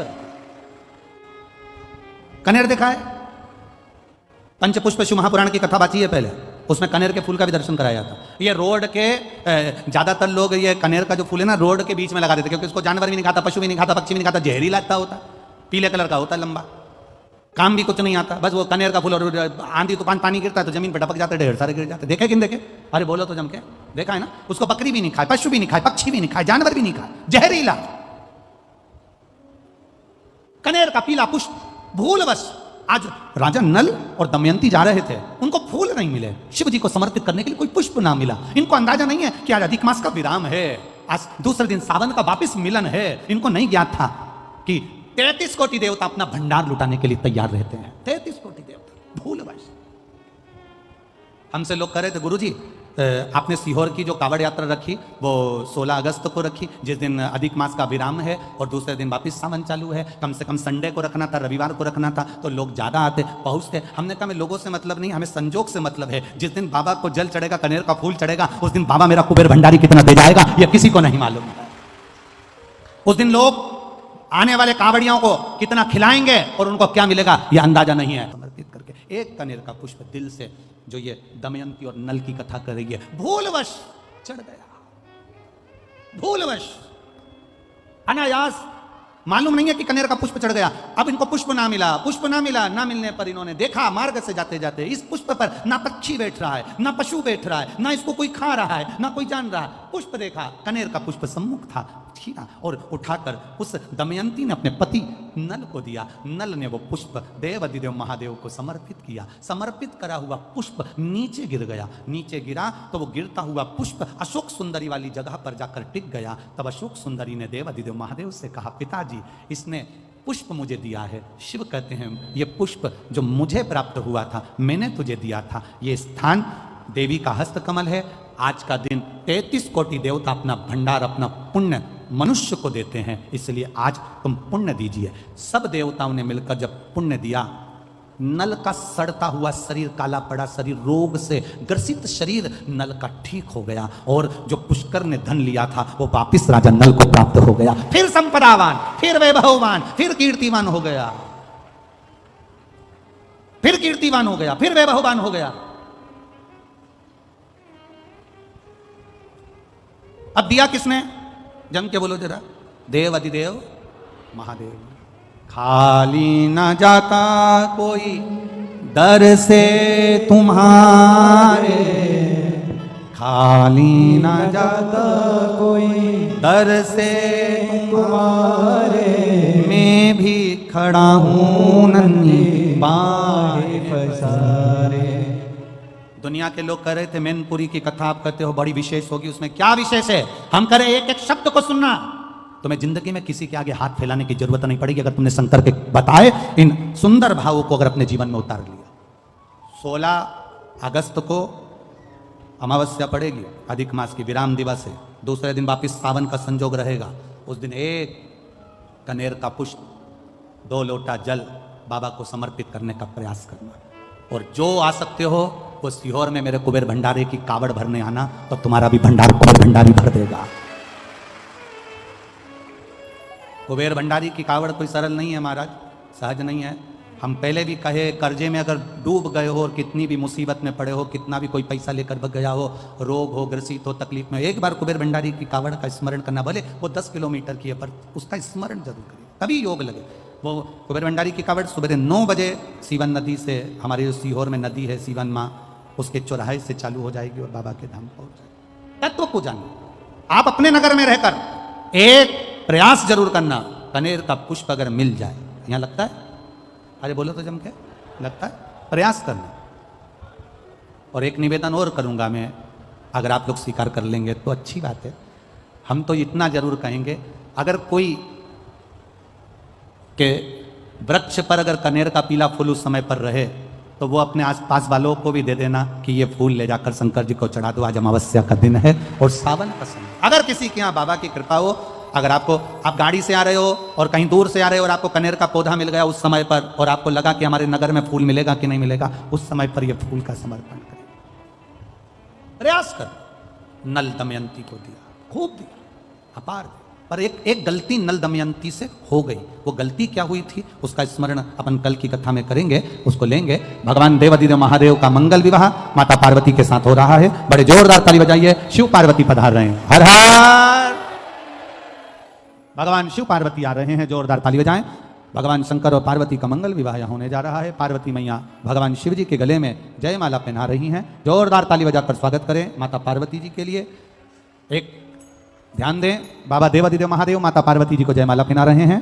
कनेर देखा है? पंचपुष्प शिव महापुराण की कथा बाची है पहले, उसमें कनेर के फूल का भी दर्शन कराया था। ये रोड के ज्यादातर लोग ये कनेर का जो फूल है ना रोड के बीच में लगा देते, क्योंकि उसको जानवर भी नहीं खाता, पशु भी नहीं खाता, पक्षी भी नहीं खाता, जहरीला लगता होता, पीले कलर का होता है, लंबा, काम भी कुछ नहीं आता। बस वो कनेर का फूल, और आंधी तूफान पानी गिरता है तो जमीन पर टपक जाते, ढेर सारे गिर जाते। देखे कि नहीं देखे? अरे बोलो तो जम के, देखा है ना? उसको बकरी भी नहीं खाए, पशु भी नहीं खाए, पक्षी भी नहीं खाए, जानवर भी नहीं खाए, जहरीला। कनेर का पीला पुष्प, भूलवश आज राजा नल और दमयंती जा रहे थे, उनको फूल नहीं मिले, शिव जी को समर्पित करने के लिए कोई पुष्प ना मिला। इनको अंदाजा नहीं है कि आज अधिक मास का विराम है, आज दूसरे दिन सावन का वापिस मिलन है। इनको नहीं ज्ञात था कि 33 कोटि देवता अपना भंडार लुटाने के लिए तैयार रहते हैं। 33 कोटि देवता, भूलवश। हमसे लोग कह रहे थे, गुरुजी आपने सीहोर की जो कावड़ यात्रा रखी वो 16 अगस्त को रखी, जिस दिन अधिक मास का विराम है और दूसरे दिन वापिस सावन चालू है। कम से कम संडे को रखना था, रविवार को रखना था, तो लोग ज्यादा आते पहुंचते। हमने कहा, हमें लोगों से मतलब नहीं, हमें संजोग से मतलब है। जिस दिन बाबा को जल चढ़ेगा, कनेर का फूल चढ़ेगा, उस दिन बाबा मेरा कुबेर भंडारी कितना दे जाएगा यह किसी को नहीं मालूम। उस दिन लोग आने वाले कावड़ियों को कितना खिलाएंगे और उनको क्या मिलेगा यह अंदाजा नहीं है। समर्पित करके एक कनेर का पुष्प दिल से, जो ये दमयंती और नल की कथा कर रही है, भूलवश चढ़ गया, भूलवश, अनायास, मालूम नहीं है कि कनेर का पुष्प चढ़ गया। अब इनको पुष्प ना मिला, पुष्प ना मिला, ना मिलने पर इन्होंने देखा मार्ग से जाते जाते इस पुष्प पर ना पक्षी बैठ रहा है, ना पशु बैठ रहा है, ना इसको कोई खा रहा है, ना कोई जान रहा है। पुष्प देखा, कनेर का पुष्प सम्मुख था, थी ना, और उठाकर उस दमयंती ने अपने पति नल को दिया। नल ने वो पुष्प देवाधिदेव महादेव को समर्पित किया। समर्पित करा हुआ पुष्प नीचे गिर गया। नीचे गिरा तो वो गिरता हुआ पुष्प अशोक सुंदरी वाली जगह पर जाकर टिक गया। तब अशोक सुंदरी ने देवाधिदेव महादेव से कहा, पिताजी इसने पुष्प मुझे दिया है। शिव कहते हैं ये पुष्प जो मुझे प्राप्त हुआ था मैंने तुझे दिया था। ये स्थान देवी का हस्त कमल है। आज का दिन 33 कोटि देवता अपना भंडार, अपना पुण्य मनुष्य को देते हैं, इसलिए आज तुम पुण्य दीजिए। सब देवताओं ने मिलकर जब पुण्य दिया, नल का सड़ता हुआ शरीर, काला पड़ा शरीर, रोग से ग्रसित शरीर नल का ठीक हो गया, और जो पुष्कर ने धन लिया था वो वापिस राजा नल को प्राप्त हो गया। फिर संपदावान, फिर वैभववान, फिर कीर्तिवान हो गया, फिर कीर्तिवान हो गया, फिर वैभववान हो गया। अब दिया किसने? जम के बोलो जरा, देव अधिदेव महादेव। खाली न जाता कोई दर से तुम्हारे, खाली न जाता कोई दर से तुम्हारे, मैं भी खड़ा हूं नन्ही बाहें पसारे। दुनिया के लोग कह रहे थे मैनपुरी की कथा आप कहते हो बड़ी विशेष होगी, उसमें क्या विशेष है? हम कह रहे एक एक शब्द को सुनना। तुम्हें जिंदगी में किसी के आगे हाथ फैलाने की जरूरत नहीं पड़ेगी अगर तुमने शंकर के बताए इन सुंदर भावों को अगर अपने जीवन में उतार लिया। 16 अगस्त को अमावस्या पड़ेगी, अधिक मास की विराम दिवस है। दूसरे दिन वापिस सावन का संजोग रहेगा। उस दिन एक कनेर का पुष्प, 2 लोटा जल बाबा को समर्पित करने का प्रयास करना। और जो आ सकते हो वो सीहोर में मेरे कुबेर भंडारी की कावड़ भरने आना, तो तुम्हारा भी भंडार कुबेर भंडारी भर देगा। कुबेर भंडारी की कावड़ कोई सरल नहीं है महाराज, सहज नहीं है। हम पहले भी कहे, कर्जे में अगर डूब गए हो और कितनी भी मुसीबत में पड़े हो, कितना भी कोई पैसा लेकर बग गया हो, रोग हो, ग्रसित हो, तकलीफ में, एक बार कुबेर भंडारी की कावड़ का स्मरण करना। भले वो 10 किलोमीटर की है पर उसका स्मरण जरूर करिए, तभी योग लगे। वो कुबेर भंडारी की कावड़ सुबह 9 बजे सीवन नदी से, हमारे जो सीहोर में नदी है सीवन माँ, उसके चौराहे से चालू हो जाएगी और बाबा के धाम पहुंच जाएगी। तत्व को जानिए। आप अपने नगर में रहकर एक प्रयास जरूर करना, कनेर का पुष्प अगर मिल जाए, यहाँ लगता है, अरे बोलो तो जम के, लगता है, प्रयास करना। और एक निवेदन और करूंगा मैं, अगर आप लोग स्वीकार कर लेंगे तो अच्छी बात है। हम तो इतना जरूर कहेंगे, अगर कोई के वृक्ष पर अगर कनेर का पीला फूल उस समय पर रहे तो वो अपने आसपास वालों को भी दे देना कि ये फूल ले जाकर शंकर जी को चढ़ा दो, आज अमावस्या का दिन है और सावन का समय। अगर किसी के यहाँ बाबा की कृपा हो, अगर आप गाड़ी से आ रहे हो और कहीं दूर से आ रहे हो और आपको कनेर का पौधा मिल गया उस समय पर, और आपको लगा कि हमारे नगर में फूल मिलेगा कि नहीं मिलेगा, उस समय पर यह फूल का समर्पण करें, प्रयास कर। नल दमयंती को दिया, खूब दिया, अपार दिया। पर एक गलती नल दमयंती से हो गई। वो गलती क्या हुई थी उसका स्मरण अपन कल की कथा में करेंगे, उसको लेंगे। भगवान देवाधिदेव महादेव का मंगल विवाह माता पार्वती के साथ हो रहा है। बड़े जोरदार ताली बजाइए, शिव पार्वती पधार रहे हैं। हर हर भगवान शिव पार्वती आ रहे हैं, जोरदार ताली बजाएं। भगवान शंकर और पार्वती का मंगल विवाह यहाँ होने जा रहा है। पार्वती मैया भगवान शिव जी के गले में जयमाला पहना रही हैं। जोरदार ताली बजाकर स्वागत करें माता पार्वती जी के लिए। एक ध्यान दें, बाबा देवाधिदेव महादेव माता पार्वती जी को जयमाला पहना रहे हैं।